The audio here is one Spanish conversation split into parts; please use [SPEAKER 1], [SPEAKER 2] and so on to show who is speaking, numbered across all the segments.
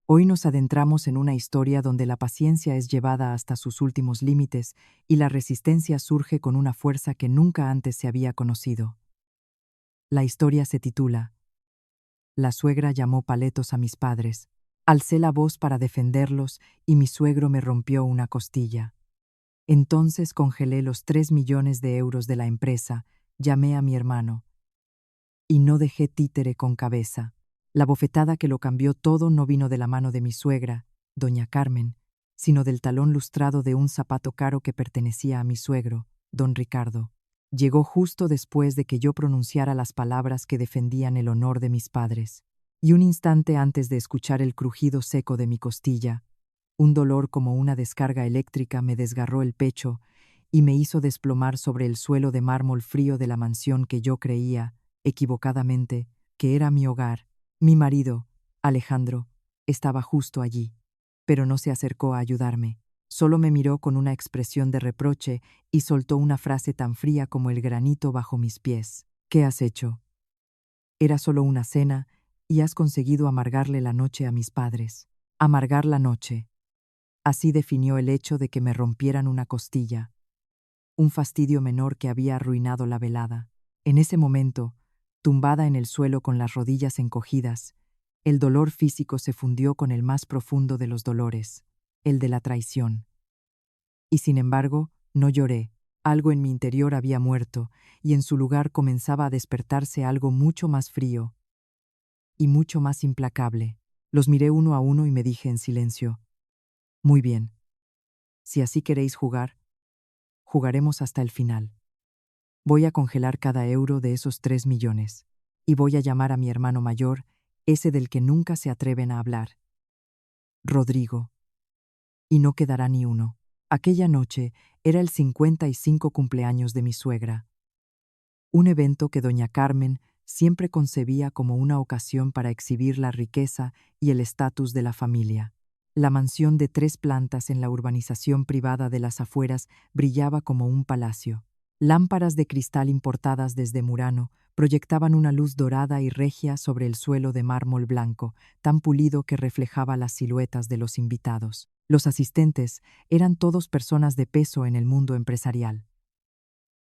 [SPEAKER 1] Hoy nos adentramos en una historia donde la paciencia es llevada hasta sus últimos límites y la resistencia surge con una fuerza que nunca antes se había conocido. La historia se titula La suegra llamó paletos a mis padres. Alcé la voz para defenderlos y mi suegro me rompió una costilla. Entonces congelé los 3 millones de euros de la empresa, llamé a mi hermano. Y no dejé títere con cabeza. La bofetada que lo cambió todo no vino de la mano de mi suegra, doña Carmen, sino del talón lustrado de un zapato caro que pertenecía a mi suegro, don Ricardo. Llegó justo después de que yo pronunciara las palabras que defendían el honor de mis padres, y un instante antes de escuchar el crujido seco de mi costilla, un dolor como una descarga eléctrica me desgarró el pecho y me hizo desplomar sobre el suelo de mármol frío de la mansión que yo creía, equivocadamente, que era mi hogar. Mi marido, Alejandro, estaba justo allí, pero no se acercó a ayudarme. Solo me miró con una expresión de reproche y soltó una frase tan fría como el granito bajo mis pies. ¿Qué has hecho? Era solo una cena y has conseguido amargarle la noche a mis padres. Amargar la noche. Así definió el hecho de que me rompieran una costilla. Un fastidio menor que había arruinado la velada. En ese momento, tumbada en el suelo con las rodillas encogidas, el dolor físico se fundió con el más profundo de los dolores, el de la traición. Y sin embargo, no lloré. Algo en mi interior había muerto, y en su lugar comenzaba a despertarse algo mucho más frío y mucho más implacable. Los miré uno a uno y me dije en silencio: muy bien. Si así queréis jugar, jugaremos hasta el final. Voy a congelar cada euro de esos 3 millones. Y voy a llamar a mi hermano mayor, ese del que nunca se atreven a hablar. Rodrigo. Y no quedará ni uno. Aquella noche era el 55 cumpleaños de mi suegra. Un evento que doña Carmen siempre concebía como una ocasión para exhibir la riqueza y el estatus de la familia. La mansión de 3 plantas en la urbanización privada de las afueras brillaba como un palacio. Lámparas de cristal importadas desde Murano proyectaban una luz dorada y regia sobre el suelo de mármol blanco, tan pulido que reflejaba las siluetas de los invitados. Los asistentes eran todos personas de peso en el mundo empresarial.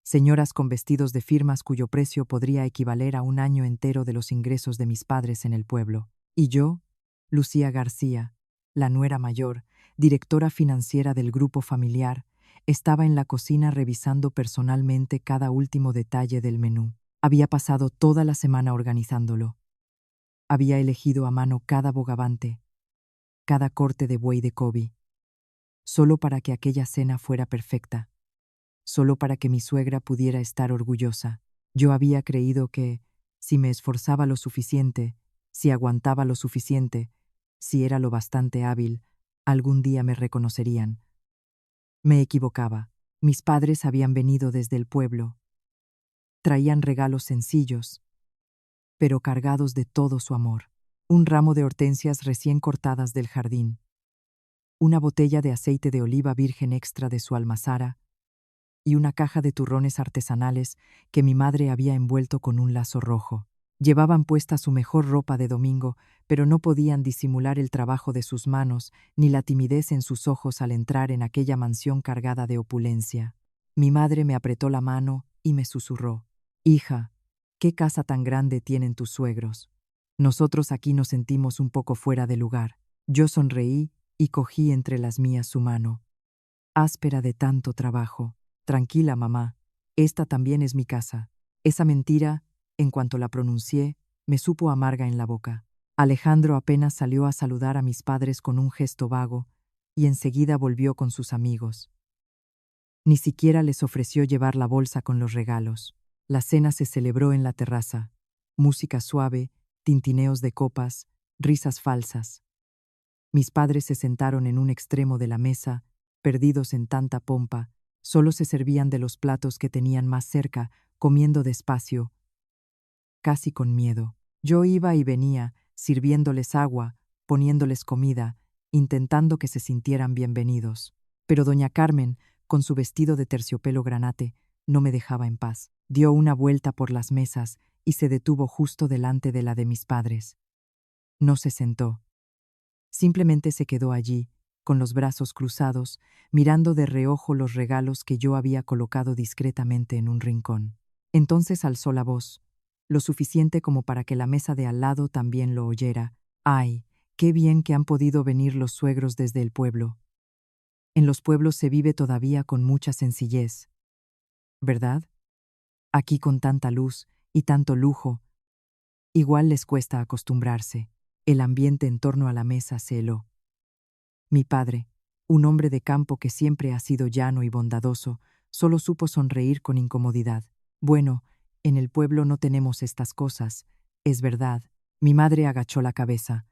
[SPEAKER 1] Señoras con vestidos de firmas cuyo precio podría equivaler a un año entero de los ingresos de mis padres en el pueblo. Y yo, Lucía García, la nuera mayor, directora financiera del grupo familiar, estaba en la cocina revisando personalmente cada último detalle del menú. Había pasado toda la semana organizándolo. Había elegido a mano cada bogavante, cada corte de buey de Kobe, solo para que aquella cena fuera perfecta, solo para que mi suegra pudiera estar orgullosa. Yo había creído que, si me esforzaba lo suficiente, si aguantaba lo suficiente, si era lo bastante hábil, algún día me reconocerían. Me equivocaba. Mis padres habían venido desde el pueblo. Traían regalos sencillos, pero cargados de todo su amor. Un ramo de hortensias recién cortadas del jardín, una botella de aceite de oliva virgen extra de su almazara y una caja de turrones artesanales que mi madre había envuelto con un lazo rojo. Llevaban puesta su mejor ropa de domingo, pero no podían disimular el trabajo de sus manos ni la timidez en sus ojos al entrar en aquella mansión cargada de opulencia. Mi madre me apretó la mano y me susurró: «Hija, ¿qué casa tan grande tienen tus suegros? Nosotros aquí nos sentimos un poco fuera de lugar». Yo sonreí y cogí entre las mías su mano. Áspera de tanto trabajo. «Tranquila, mamá, esta también es mi casa». Esa mentira, en cuanto la pronuncié, me supo amarga en la boca. Alejandro apenas salió a saludar a mis padres con un gesto vago y enseguida volvió con sus amigos. Ni siquiera les ofreció llevar la bolsa con los regalos. La cena se celebró en la terraza. Música suave, tintineos de copas, risas falsas. Mis padres se sentaron en un extremo de la mesa, perdidos en tanta pompa. Solo se servían de los platos que tenían más cerca, comiendo despacio, casi con miedo. Yo iba y venía, sirviéndoles agua, poniéndoles comida, intentando que se sintieran bienvenidos. Pero doña Carmen, con su vestido de terciopelo granate, no me dejaba en paz. Dio una vuelta por las mesas y se detuvo justo delante de la de mis padres. No se sentó. Simplemente se quedó allí, con los brazos cruzados, mirando de reojo los regalos que yo había colocado discretamente en un rincón. Entonces alzó la voz, lo suficiente como para que la mesa de al lado también lo oyera. ¡Ay, qué bien que han podido venir los suegros desde el pueblo! En los pueblos se vive todavía con mucha sencillez, ¿verdad? Aquí con tanta luz y tanto lujo, igual les cuesta acostumbrarse. El ambiente en torno a la mesa se heló. Mi padre, un hombre de campo que siempre ha sido llano y bondadoso, solo supo sonreír con incomodidad. Bueno, en el pueblo no tenemos estas cosas, es verdad. Mi madre agachó la cabeza.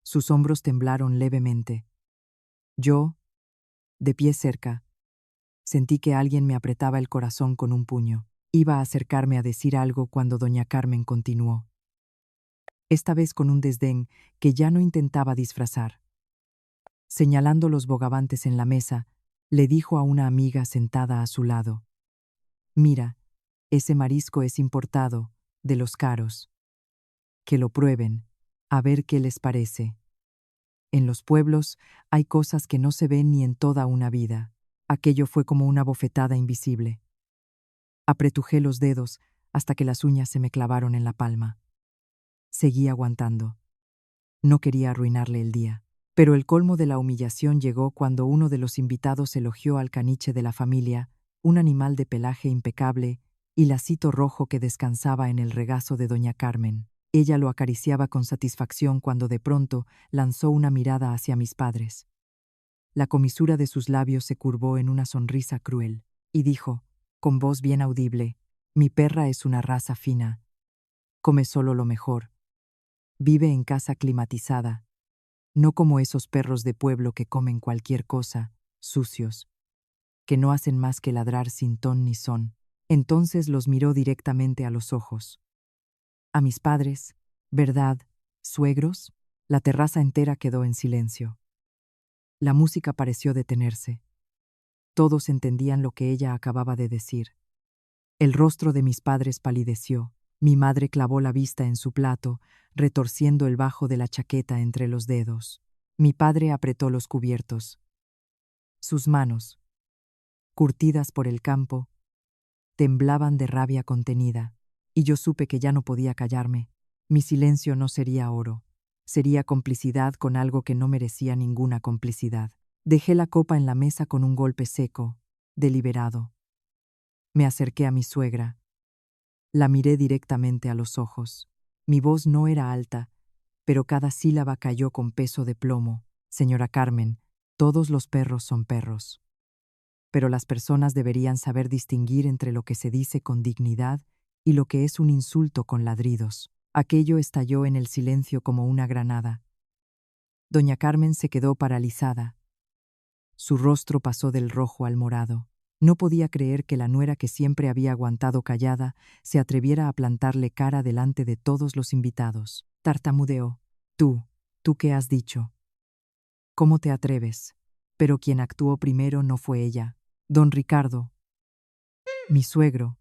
[SPEAKER 1] Sus hombros temblaron levemente. Yo, de pie cerca, sentí que alguien me apretaba el corazón con un puño. Iba a acercarme a decir algo cuando doña Carmen continuó, esta vez con un desdén que ya no intentaba disfrazar. Señalando los bogavantes en la mesa, le dijo a una amiga sentada a su lado: «Mira, ese marisco es importado, de los caros. Que lo prueben, a ver qué les parece. En los pueblos hay cosas que no se ven ni en toda una vida». Aquello fue como una bofetada invisible. Apretujé los dedos hasta que las uñas se me clavaron en la palma. Seguí aguantando. No quería arruinarle el día. Pero el colmo de la humillación llegó cuando uno de los invitados elogió al caniche de la familia, un animal de pelaje impecable y lacito rojo que descansaba en el regazo de doña Carmen. Ella lo acariciaba con satisfacción cuando de pronto lanzó una mirada hacia mis padres. La comisura de sus labios se curvó en una sonrisa cruel, y dijo, con voz bien audible: «Mi perra es una raza fina. Come solo lo mejor. Vive en casa climatizada. No como esos perros de pueblo que comen cualquier cosa, sucios, que no hacen más que ladrar sin ton ni son». Entonces los miró directamente a los ojos. A mis padres, ¿verdad, suegros? La terraza entera quedó en silencio. La música pareció detenerse. Todos entendían lo que ella acababa de decir. El rostro de mis padres palideció. Mi madre clavó la vista en su plato, retorciendo el bajo de la chaqueta entre los dedos. Mi padre apretó los cubiertos. Sus manos, curtidas por el campo, temblaban de rabia contenida, y yo supe que ya no podía callarme. Mi silencio no sería oro, sería complicidad con algo que no merecía ninguna complicidad. Dejé la copa en la mesa con un golpe seco, deliberado. Me acerqué a mi suegra. La miré directamente a los ojos. Mi voz no era alta, pero cada sílaba cayó con peso de plomo. Señora Carmen, todos los perros son perros. Pero las personas deberían saber distinguir entre lo que se dice con dignidad y lo que es un insulto con ladridos. Aquello estalló en el silencio como una granada. Doña Carmen se quedó paralizada. Su rostro pasó del rojo al morado. No podía creer que la nuera que siempre había aguantado callada se atreviera a plantarle cara delante de todos los invitados. Tartamudeó. ¿Tú qué has dicho? ¿Cómo te atreves? Pero quien actuó primero no fue ella. Don Ricardo, mi suegro,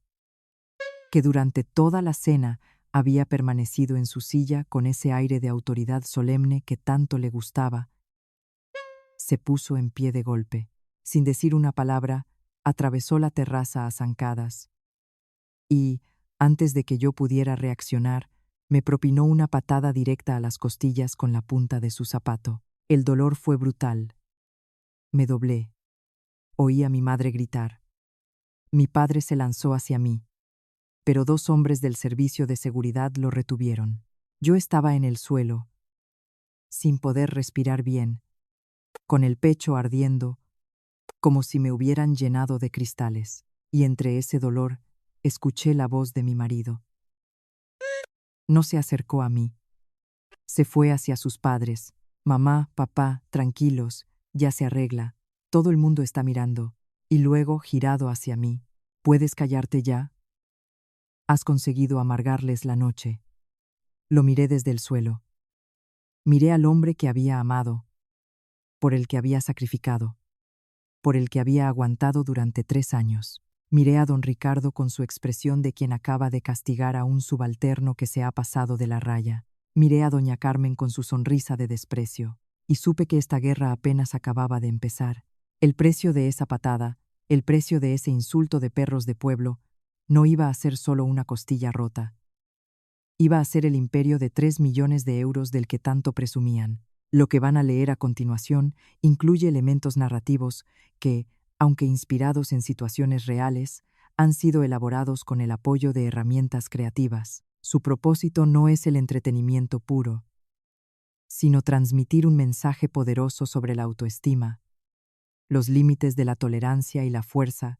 [SPEAKER 1] que durante toda la cena había permanecido en su silla con ese aire de autoridad solemne que tanto le gustaba, se puso en pie de golpe. Sin decir una palabra, atravesó la terraza a zancadas y, antes de que yo pudiera reaccionar, me propinó una patada directa a las costillas con la punta de su zapato. El dolor fue brutal. Me doblé. Oí a mi madre gritar. Mi padre se lanzó hacia mí, pero dos hombres del servicio de seguridad lo retuvieron. Yo estaba en el suelo, sin poder respirar bien, con el pecho ardiendo, como si me hubieran llenado de cristales, y entre ese dolor escuché la voz de mi marido. No se acercó a mí. Se fue hacia sus padres. Mamá, papá, tranquilos, ya se arregla. Todo el mundo está mirando. Y luego, girado hacia mí, ¿puedes callarte ya? Has conseguido amargarles la noche. Lo miré desde el suelo. Miré al hombre que había amado, por el que había sacrificado, por el que había aguantado durante 3 años. Miré a don Ricardo con su expresión de quien acaba de castigar a un subalterno que se ha pasado de la raya. Miré a doña Carmen con su sonrisa de desprecio, y supe que esta guerra apenas acababa de empezar. El precio de esa patada, el precio de ese insulto de perros de pueblo, no iba a ser solo una costilla rota. Iba a ser el imperio de 3 millones de euros del que tanto presumían. Lo que van a leer a continuación incluye elementos narrativos que, aunque inspirados en situaciones reales, han sido elaborados con el apoyo de herramientas creativas. Su propósito no es el entretenimiento puro, sino transmitir un mensaje poderoso sobre la autoestima, los límites de la tolerancia y la fuerza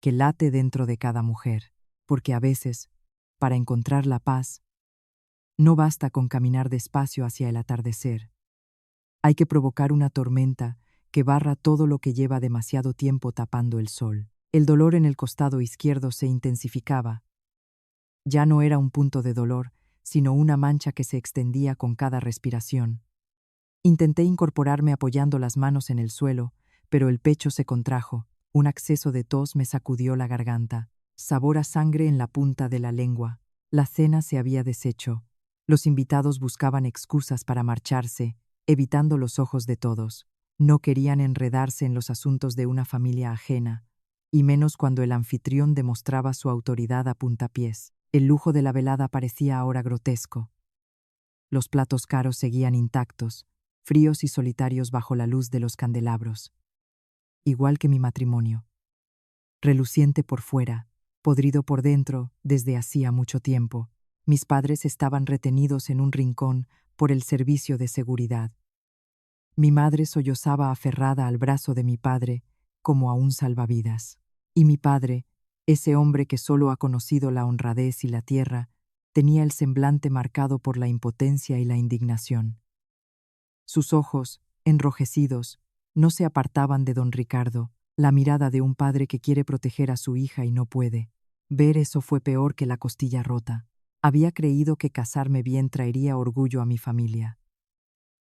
[SPEAKER 1] que late dentro de cada mujer, porque a veces, para encontrar la paz, no basta con caminar despacio hacia el atardecer. Hay que provocar una tormenta que barra todo lo que lleva demasiado tiempo tapando el sol. El dolor en el costado izquierdo se intensificaba. Ya no era un punto de dolor, sino una mancha que se extendía con cada respiración. Intenté incorporarme apoyando las manos en el suelo, pero el pecho se contrajo. Un acceso de tos me sacudió la garganta. Sabor a sangre en la punta de la lengua. La cena se había deshecho. Los invitados buscaban excusas para marcharse, evitando los ojos de todos. No querían enredarse en los asuntos de una familia ajena, y menos cuando el anfitrión demostraba su autoridad a puntapiés. El lujo de la velada parecía ahora grotesco. Los platos caros seguían intactos, fríos y solitarios bajo la luz de los candelabros. Igual que mi matrimonio. Reluciente por fuera, podrido por dentro desde hacía mucho tiempo. Mis padres estaban retenidos en un rincón por el servicio de seguridad. Mi madre sollozaba aferrada al brazo de mi padre como a un salvavidas. Y mi padre, ese hombre que solo ha conocido la honradez y la tierra, tenía el semblante marcado por la impotencia y la indignación. Sus ojos, enrojecidos, no se apartaban de don Ricardo, la mirada de un padre que quiere proteger a su hija y no puede. Ver eso fue peor que la costilla rota. Había creído que casarme bien traería orgullo a mi familia.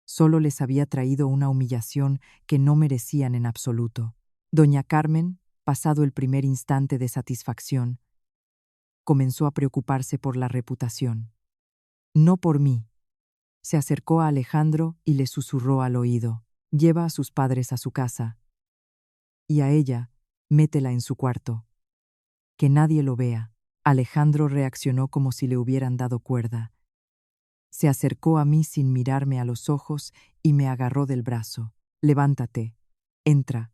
[SPEAKER 1] Solo les había traído una humillación que no merecían en absoluto. Doña Carmen, pasado el primer instante de satisfacción, comenzó a preocuparse por la reputación. No por mí. Se acercó a Alejandro y le susurró al oído: «Lleva a sus padres a su casa. Y a ella, métela en su cuarto. Que nadie lo vea». Alejandro reaccionó como si le hubieran dado cuerda. Se acercó a mí sin mirarme a los ojos y me agarró del brazo. «Levántate. Entra.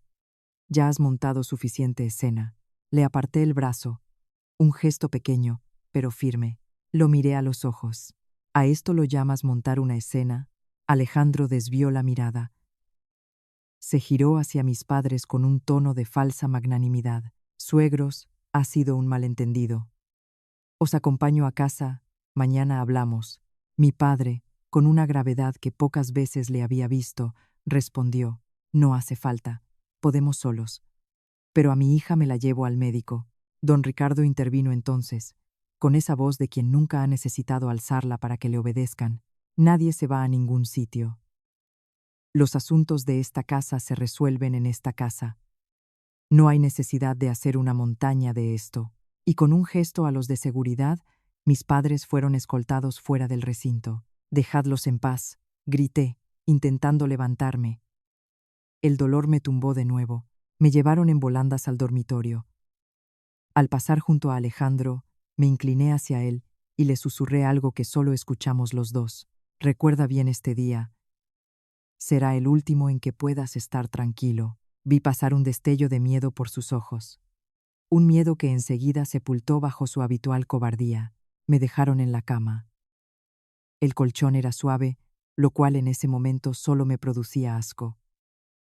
[SPEAKER 1] Ya has montado suficiente escena». Le aparté el brazo. Un gesto pequeño, pero firme. Lo miré a los ojos. «¿A esto lo llamas montar una escena?» Alejandro desvió la mirada. Se giró hacia mis padres con un tono de falsa magnanimidad. «Suegros, ha sido un malentendido. Os acompaño a casa, mañana hablamos». Mi padre, con una gravedad que pocas veces le había visto, respondió: «No hace falta, podemos solos. Pero a mi hija me la llevo al médico». Don Ricardo intervino entonces, con esa voz de quien nunca ha necesitado alzarla para que le obedezcan: «Nadie se va a ningún sitio. Los asuntos de esta casa se resuelven en esta casa. No hay necesidad de hacer una montaña de esto». Y con un gesto a los de seguridad, mis padres fueron escoltados fuera del recinto. «Dejadlos en paz», grité, intentando levantarme. El dolor me tumbó de nuevo. Me llevaron en volandas al dormitorio. Al pasar junto a Alejandro, me incliné hacia él y le susurré algo que solo escuchamos los dos: «Recuerda bien este día. Será el último en que puedas estar tranquilo». Vi pasar un destello de miedo por sus ojos. Un miedo que enseguida sepultó bajo su habitual cobardía. Me dejaron en la cama. El colchón era suave, lo cual en ese momento solo me producía asco.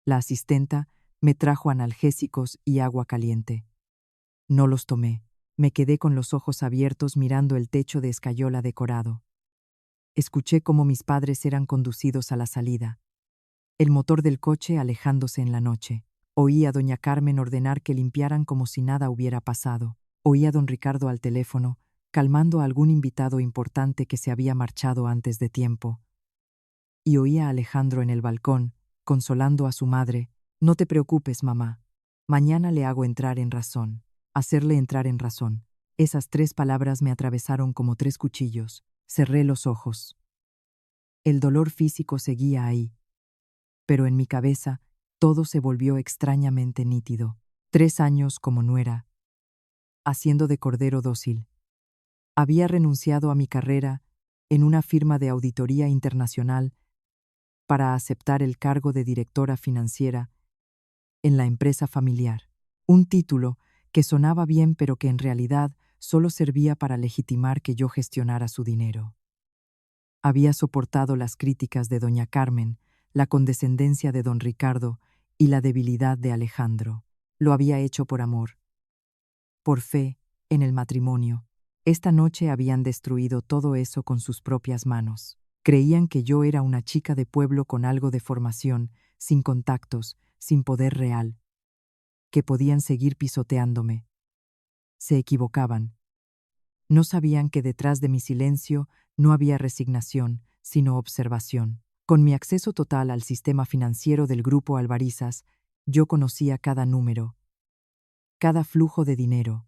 [SPEAKER 1] La asistenta me trajo analgésicos y agua caliente. No los tomé. Me quedé con los ojos abiertos mirando el techo de escayola decorado. Escuché cómo mis padres eran conducidos a la salida. El motor del coche alejándose en la noche. Oí a doña Carmen ordenar que limpiaran como si nada hubiera pasado. Oí a don Ricardo al teléfono, calmando a algún invitado importante que se había marchado antes de tiempo. Y oí a Alejandro en el balcón, consolando a su madre: «No te preocupes, mamá. Mañana le hago entrar en razón». Hacerle entrar en razón. Esas 3 palabras me atravesaron como 3 cuchillos. Cerré los ojos. El dolor físico seguía ahí, pero en mi cabeza todo se volvió extrañamente nítido. 3 años como nuera, haciendo de cordero dócil. Había renunciado a mi carrera en una firma de auditoría internacional para aceptar el cargo de directora financiera en la empresa familiar. Un título que sonaba bien pero que en realidad solo servía para legitimar que yo gestionara su dinero. Había soportado las críticas de doña Carmen, la condescendencia de don Ricardo y la debilidad de Alejandro. Lo había hecho por amor, por fe en el matrimonio. Esta noche habían destruido todo eso con sus propias manos. Creían que yo era una chica de pueblo con algo de formación, sin contactos, sin poder real, que podían seguir pisoteándome. Se equivocaban. No sabían que detrás de mi silencio no había resignación, sino observación. Con mi acceso total al sistema financiero del grupo Alvarizas, yo conocía cada número, cada flujo de dinero,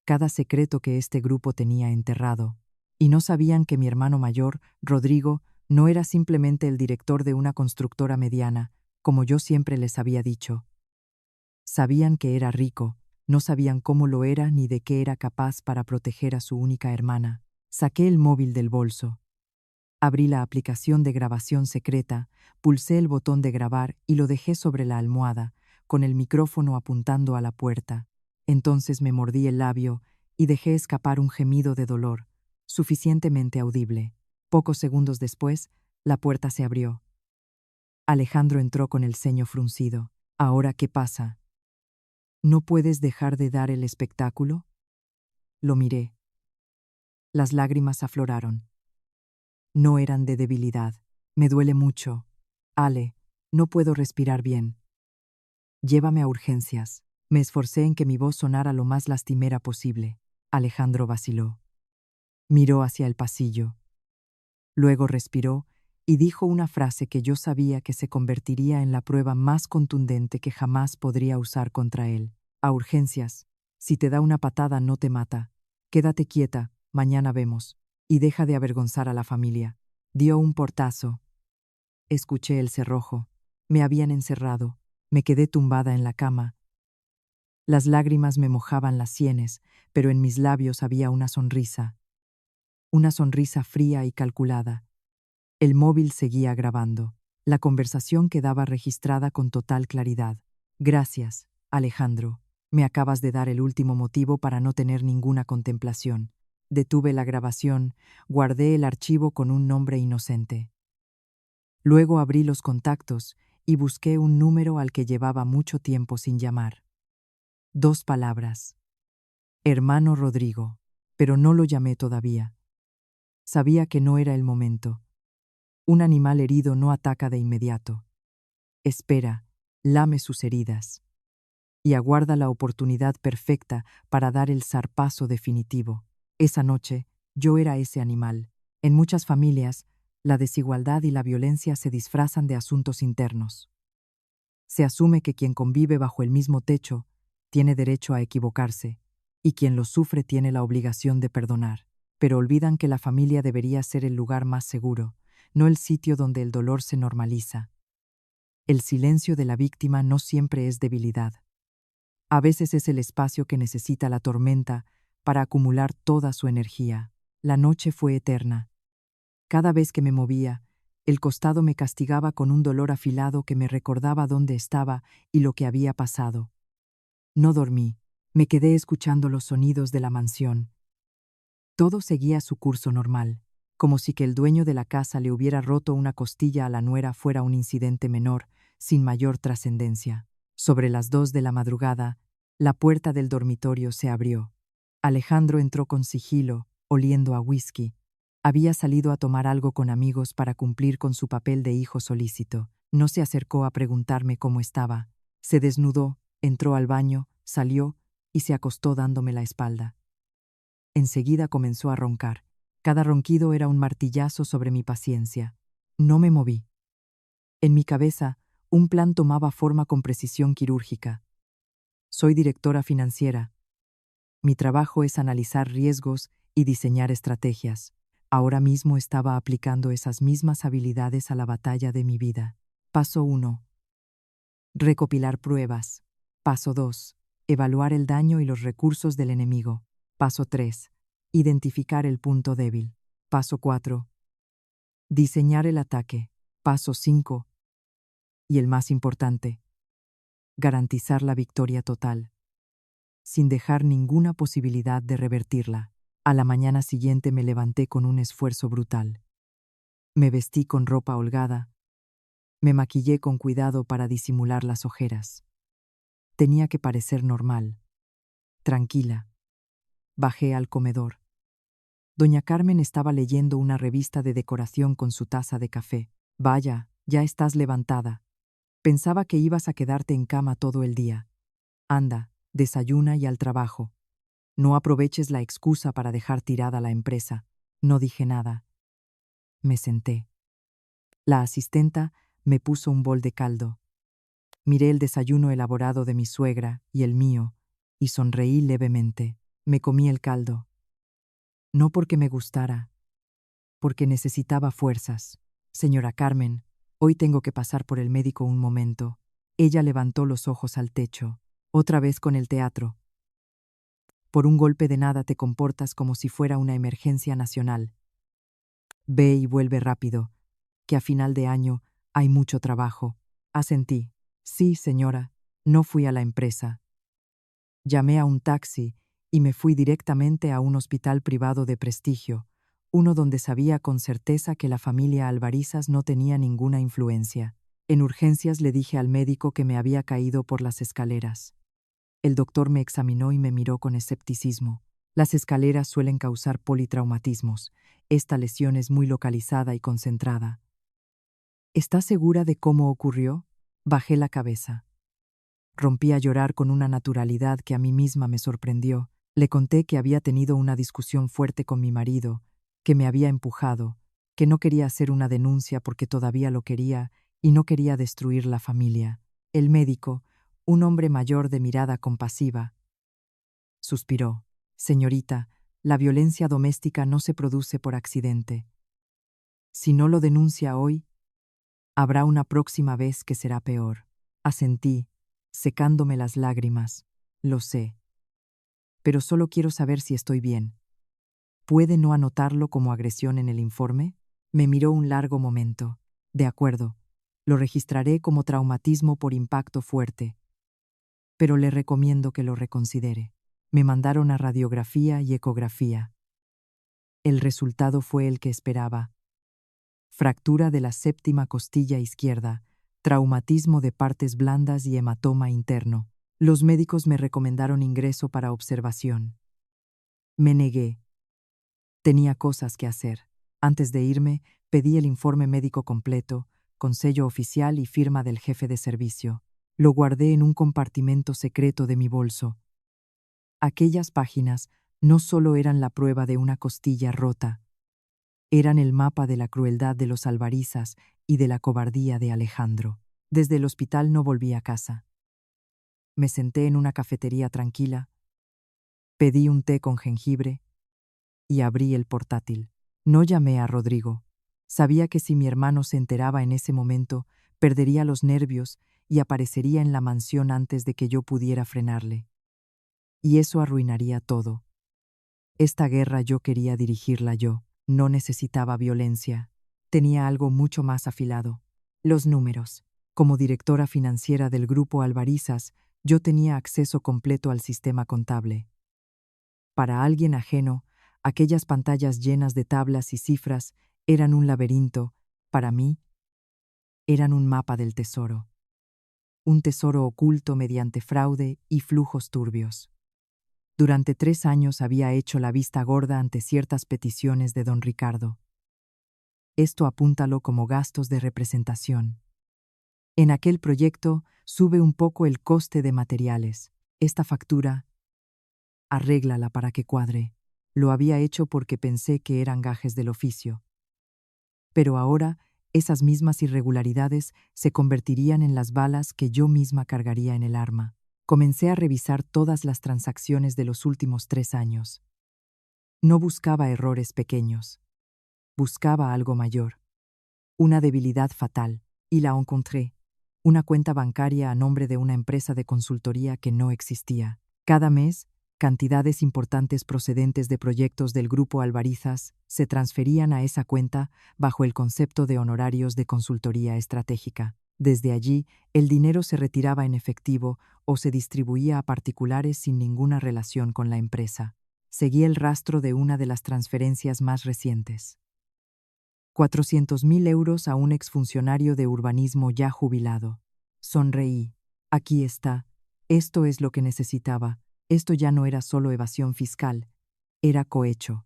[SPEAKER 1] cada secreto que este grupo tenía enterrado. Y no sabían que mi hermano mayor, Rodrigo, no era simplemente el director de una constructora mediana, como yo siempre les había dicho. Sabían que era rico, no sabían cómo lo era ni de qué era capaz para proteger a su única hermana. Saqué el móvil del bolso. Abrí la aplicación de grabación secreta, pulsé el botón de grabar y lo dejé sobre la almohada, con el micrófono apuntando a la puerta. Entonces me mordí el labio y dejé escapar un gemido de dolor, suficientemente audible. Pocos segundos después, la puerta se abrió. Alejandro entró con el ceño fruncido. ¿Ahora qué pasa? ¿No puedes dejar de dar el espectáculo? Lo miré. Las lágrimas afloraron. No eran de debilidad. Me duele mucho. Ale, no puedo respirar bien. Llévame a urgencias. Me esforcé en que mi voz sonara lo más lastimera posible. Alejandro vaciló. Miró hacia el pasillo. Luego respiró y dijo una frase que yo sabía que se convertiría en la prueba más contundente que jamás podría usar contra él. A urgencias. Si te da una patada no te mata. Quédate quieta, mañana vemos. Y deja de avergonzar a la familia. Dio un portazo. Escuché el cerrojo. Me habían encerrado. Me quedé tumbada en la cama. Las lágrimas me mojaban las sienes, pero en mis labios había una sonrisa. Una sonrisa fría y calculada. El móvil seguía grabando. La conversación quedaba registrada con total claridad. Gracias, Alejandro. Me acabas de dar el último motivo para no tener ninguna contemplación. Detuve la grabación, guardé el archivo con un nombre inocente. Luego abrí los contactos y busqué un número al que llevaba mucho tiempo sin llamar. 2 palabras. Hermano Rodrigo. Pero no lo llamé todavía. Sabía que no era el momento. Un animal herido no ataca de inmediato. Espera, lame sus heridas. Y aguarda la oportunidad perfecta para dar el zarpazo definitivo. Esa noche, yo era ese animal. En muchas familias, la desigualdad y la violencia se disfrazan de asuntos internos. Se asume que quien convive bajo el mismo techo tiene derecho a equivocarse, y quien lo sufre tiene la obligación de perdonar. Pero olvidan que la familia debería ser el lugar más seguro, no el sitio donde el dolor se normaliza. El silencio de la víctima no siempre es debilidad. A veces es el espacio que necesita la tormenta para acumular toda su energía. La noche fue eterna. Cada vez que me movía, el costado me castigaba con un dolor afilado que me recordaba dónde estaba y lo que había pasado. No dormí, me quedé escuchando los sonidos de la mansión. Todo seguía su curso normal, como si que el dueño de la casa le hubiera roto una costilla a la nuera fuera un incidente menor, sin mayor trascendencia. Sobre las 2 de la madrugada, la puerta del dormitorio se abrió. Alejandro entró con sigilo, oliendo a whisky. Había salido a tomar algo con amigos para cumplir con su papel de hijo solícito. No se acercó a preguntarme cómo estaba. Se desnudó, entró al baño, salió y se acostó dándome la espalda. Enseguida comenzó a roncar. Cada ronquido era un martillazo sobre mi paciencia. No me moví. En mi cabeza, un plan tomaba forma con precisión quirúrgica. Soy directora financiera. Mi trabajo es analizar riesgos y diseñar estrategias. Ahora mismo estaba aplicando esas mismas habilidades a la batalla de mi vida. Paso 1. Recopilar pruebas. Paso 2. Evaluar el daño y los recursos del enemigo. Paso 3. Identificar el punto débil. Paso 4. Diseñar el ataque. Paso 5. Y el más importante, garantizar la victoria total, sin dejar ninguna posibilidad de revertirla. A la mañana siguiente me levanté con un esfuerzo brutal. Me vestí con ropa holgada, me maquillé con cuidado para disimular las ojeras. Tenía que parecer normal, tranquila. Bajé al comedor. Doña Carmen estaba leyendo una revista de decoración con su taza de café. Vaya, ya estás levantada. Pensaba que ibas a quedarte en cama todo el día. Anda, desayuna y al trabajo. No aproveches la excusa para dejar tirada la empresa. No dije nada. Me senté. La asistenta me puso un bol de caldo. Miré el desayuno elaborado de mi suegra y el mío, y sonreí levemente. Me comí el caldo. No porque me gustara, porque necesitaba fuerzas. Señora Carmen, hoy tengo que pasar por el médico un momento. Ella levantó los ojos al techo. Otra vez con el teatro. Por un golpe de nada te comportas como si fuera una emergencia nacional. Ve y vuelve rápido, que a final de año hay mucho trabajo. Asentí. Sí, señora, no fui a la empresa. Llamé a un taxi y me fui directamente a un hospital privado de prestigio, uno donde sabía con certeza que la familia Alvarizas no tenía ninguna influencia. En urgencias le dije al médico que me había caído por las escaleras. El doctor me examinó y me miró con escepticismo. Las escaleras suelen causar politraumatismos. Esta lesión es muy localizada y concentrada. ¿Estás segura de cómo ocurrió? Bajé la cabeza. Rompí a llorar con una naturalidad que a mí misma me sorprendió. Le conté que había tenido una discusión fuerte con mi marido, que me había empujado, que no quería hacer una denuncia porque todavía lo quería y no quería destruir la familia. El médico, un hombre mayor de mirada compasiva, suspiró. Señorita, la violencia doméstica no se produce por accidente. Si no lo denuncia hoy, habrá una próxima vez que será peor. Asentí, secándome las lágrimas. Lo sé. Pero solo quiero saber si estoy bien. ¿Puede no anotarlo como agresión en el informe? Me miró un largo momento. De acuerdo. Lo registraré como traumatismo por impacto fuerte. Pero le recomiendo que lo reconsidere. Me mandaron a radiografía y ecografía. El resultado fue el que esperaba. Fractura de la séptima costilla izquierda, traumatismo de partes blandas y hematoma interno. Los médicos me recomendaron ingreso para observación. Me negué. Tenía cosas que hacer. Antes de irme, pedí el informe médico completo, con sello oficial y firma del jefe de servicio. Lo guardé en un compartimento secreto de mi bolso. Aquellas páginas no solo eran la prueba de una costilla rota, eran el mapa de la crueldad de los Alvarizas y de la cobardía de Alejandro. Desde el hospital no volví a casa. Me senté en una cafetería tranquila, pedí un té con jengibre y abrí el portátil. No llamé a Rodrigo. Sabía que si mi hermano se enteraba en ese momento, perdería los nervios y aparecería en la mansión antes de que yo pudiera frenarle. Y eso arruinaría todo. Esta guerra yo quería dirigirla yo. No necesitaba violencia. Tenía algo mucho más afilado. Los números. Como directora financiera del grupo Alvarizas, yo tenía acceso completo al sistema contable. Para alguien ajeno, aquellas pantallas llenas de tablas y cifras eran un laberinto. Para mí, eran un mapa del tesoro. Un tesoro oculto mediante fraude y flujos turbios. Durante 3 años había hecho la vista gorda ante ciertas peticiones de don Ricardo. Esto apúntalo como gastos de representación. En aquel proyecto sube un poco el coste de materiales. Esta factura, arréglala para que cuadre. Lo había hecho porque pensé que eran gajes del oficio. Pero ahora, esas mismas irregularidades se convertirían en las balas que yo misma cargaría en el arma. Comencé a revisar todas las transacciones de los últimos 3 años. No buscaba errores pequeños. Buscaba algo mayor. Una debilidad fatal. Y la encontré. Una cuenta bancaria a nombre de una empresa de consultoría que no existía. Cada mes, cantidades importantes procedentes de proyectos del Grupo Alvarizas se transferían a esa cuenta bajo el concepto de honorarios de consultoría estratégica. Desde allí, el dinero se retiraba en efectivo o se distribuía a particulares sin ninguna relación con la empresa. Seguí el rastro de una de las transferencias más recientes. 400.000 euros a un exfuncionario de urbanismo ya jubilado. Sonreí. Aquí está. Esto es lo que necesitaba. Esto ya no era solo evasión fiscal. Era cohecho.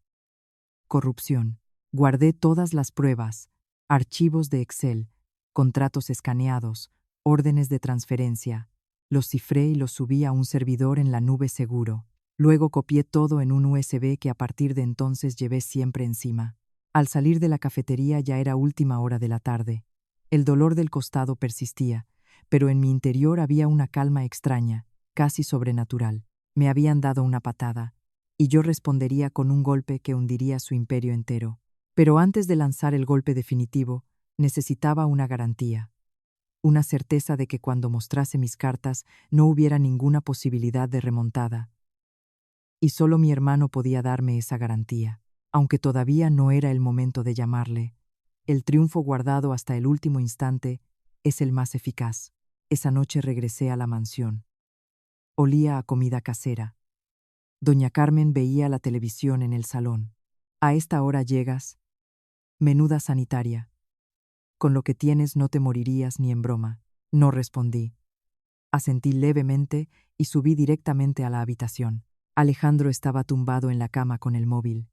[SPEAKER 1] Corrupción. Guardé todas las pruebas, archivos de Excel, contratos escaneados, órdenes de transferencia. Los cifré y los subí a un servidor en la nube seguro. Luego copié todo en un USB que a partir de entonces llevé siempre encima. Al salir de la cafetería ya era última hora de la tarde. El dolor del costado persistía, pero en mi interior había una calma extraña, casi sobrenatural. Me habían dado una patada, y yo respondería con un golpe que hundiría su imperio entero. Pero antes de lanzar el golpe definitivo, necesitaba una garantía. Una certeza de que cuando mostrase mis cartas no hubiera ninguna posibilidad de remontada. Y solo mi hermano podía darme esa garantía. Aunque todavía no era el momento de llamarle, el triunfo guardado hasta el último instante es el más eficaz. Esa noche regresé a la mansión. Olía a comida casera. Doña Carmen veía la televisión en el salón. «¿A esta hora llegas? Menuda sanitaria. Con lo que tienes no te morirías ni en broma». No respondí. Asentí levemente y subí directamente a la habitación. Alejandro estaba tumbado en la cama con el móvil.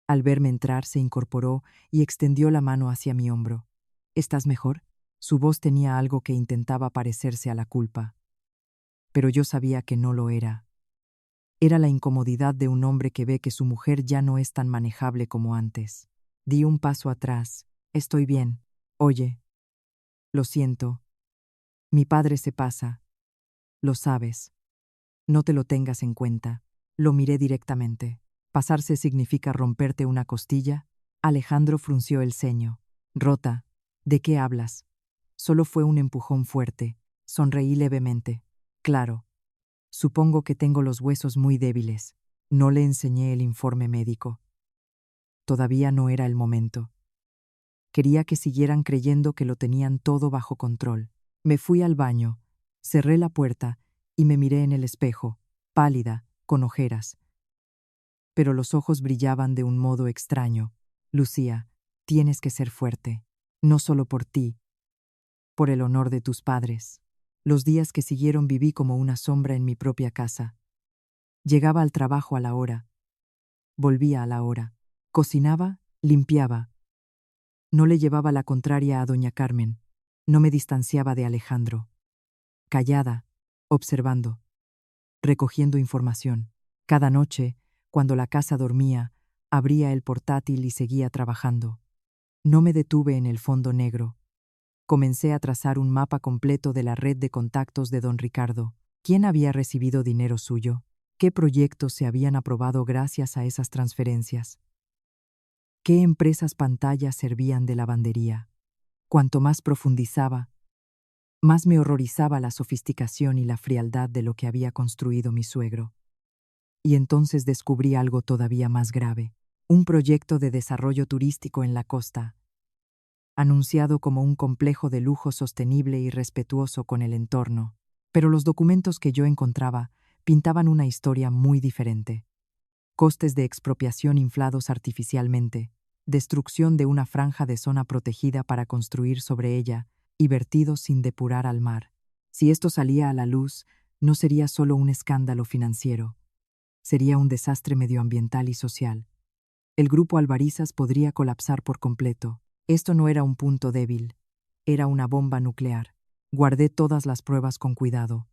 [SPEAKER 1] Al verme entrar se incorporó y extendió la mano hacia mi hombro. «¿Estás mejor?» Su voz tenía algo que intentaba parecerse a la culpa. Pero yo sabía que no lo era. Era la incomodidad de un hombre que ve que su mujer ya no es tan manejable como antes. Di un paso atrás. «Estoy bien. Oye. Lo siento. Mi padre se pasa. Lo sabes. No te lo tengas en cuenta». Lo miré directamente. «¿Pasarse significa romperte una costilla?» Alejandro frunció el ceño. «Rota. ¿De qué hablas?» Solo fue un empujón fuerte. Sonreí levemente. «Claro. Supongo que tengo los huesos muy débiles». No le enseñé el informe médico. Todavía no era el momento. Quería que siguieran creyendo que lo tenían todo bajo control. Me fui al baño, cerré la puerta y me miré en el espejo, pálida, con ojeras. Pero los ojos brillaban de un modo extraño. «Lucía, tienes que ser fuerte. No solo por ti, por el honor de tus padres». Los días que siguieron viví como una sombra en mi propia casa. Llegaba al trabajo a la hora. Volvía a la hora. Cocinaba, limpiaba. No le llevaba la contraria a doña Carmen. No me distanciaba de Alejandro. Callada, observando, recogiendo información. Cada noche, cuando la casa dormía, abría el portátil y seguía trabajando. No me detuve en el fondo negro. Comencé a trazar un mapa completo de la red de contactos de don Ricardo. ¿Quién había recibido dinero suyo? ¿Qué proyectos se habían aprobado gracias a esas transferencias? ¿Qué empresas pantallas servían de lavandería? Cuanto más profundizaba, más me horrorizaba la sofisticación y la frialdad de lo que había construido mi suegro. Y entonces descubrí algo todavía más grave. Un proyecto de desarrollo turístico en la costa, anunciado como un complejo de lujo sostenible y respetuoso con el entorno. Pero los documentos que yo encontraba pintaban una historia muy diferente. Costes de expropiación inflados artificialmente, destrucción de una franja de zona protegida para construir sobre ella y vertidos sin depurar al mar. Si esto salía a la luz, no sería solo un escándalo financiero, sería un desastre medioambiental y social. El grupo Alvarizas podría colapsar por completo. Esto no era un punto débil, era una bomba nuclear. Guardé todas las pruebas con cuidado.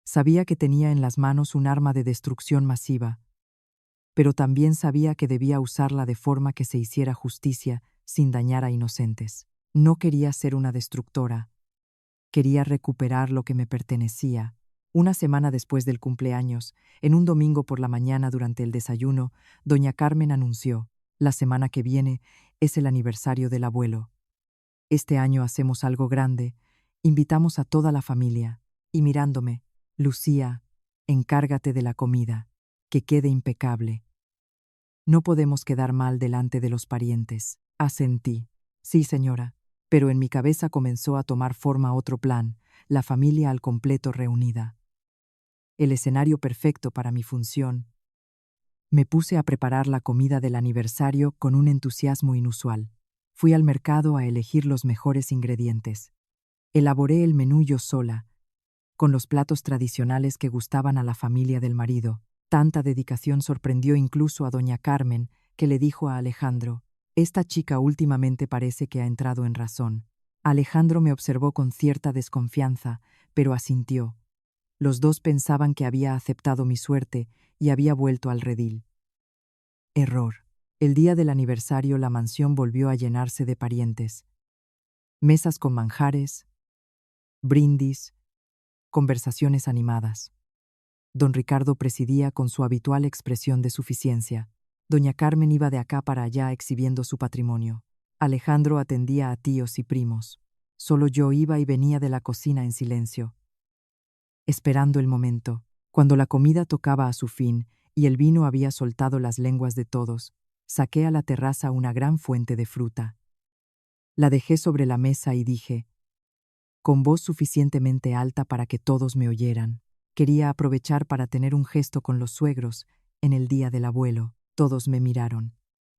[SPEAKER 1] Sabía que tenía en las manos un arma de destrucción masiva, pero también sabía que debía usarla de forma que se hiciera justicia sin dañar a inocentes. No quería ser una destructora. Quería recuperar lo que me pertenecía. Una semana después del cumpleaños, en un domingo por la mañana durante el desayuno, doña Carmen anunció: La semana que viene es el aniversario del abuelo. Este año hacemos algo grande, invitamos a toda la familia, y mirándome, Lucía, encárgate de la comida, que quede impecable. No podemos quedar mal delante de los parientes. Asentí. Sí, señora. Pero en mi cabeza comenzó a tomar forma otro plan, la familia al completo reunida. El escenario perfecto para mi función. Me puse a preparar la comida del aniversario con un entusiasmo inusual. Fui al mercado a elegir los mejores ingredientes. Elaboré el menú yo sola, con los platos tradicionales que gustaban a la familia del marido. Tanta dedicación sorprendió incluso a doña Carmen, que le dijo a Alejandro: «Esta chica últimamente parece que ha entrado en razón». Alejandro me observó con cierta desconfianza, pero asintió. Los dos pensaban que había aceptado mi suerte y había vuelto al redil. Error. El día del aniversario la mansión volvió a llenarse de parientes. Mesas con manjares, brindis, conversaciones animadas. Don Ricardo presidía con su habitual expresión de suficiencia. Doña Carmen iba de acá para allá exhibiendo su patrimonio. Alejandro atendía a tíos y primos. Solo yo iba y venía de la cocina en silencio, esperando el momento. Cuando la comida tocaba a su fin y el vino había soltado las lenguas de todos, saqué a la terraza una gran fuente de fruta. La dejé sobre la mesa y dije, con voz suficientemente alta para que todos me oyeran. Quería aprovechar para tener un gesto con los suegros en el día del abuelo. Todos me miraron.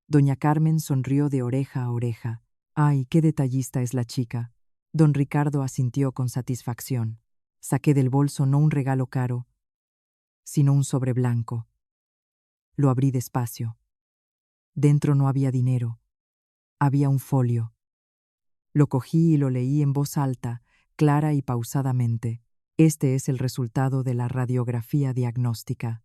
[SPEAKER 1] Doña Carmen sonrió de oreja a oreja. ¡Ay, qué detallista es la chica! Don Ricardo asintió con satisfacción. Saqué del bolso no un regalo caro, sino un sobre blanco. Lo abrí despacio. Dentro no había dinero. Había un folio. Lo cogí y lo leí en voz alta, clara y pausadamente. Este es el resultado de la radiografía diagnóstica.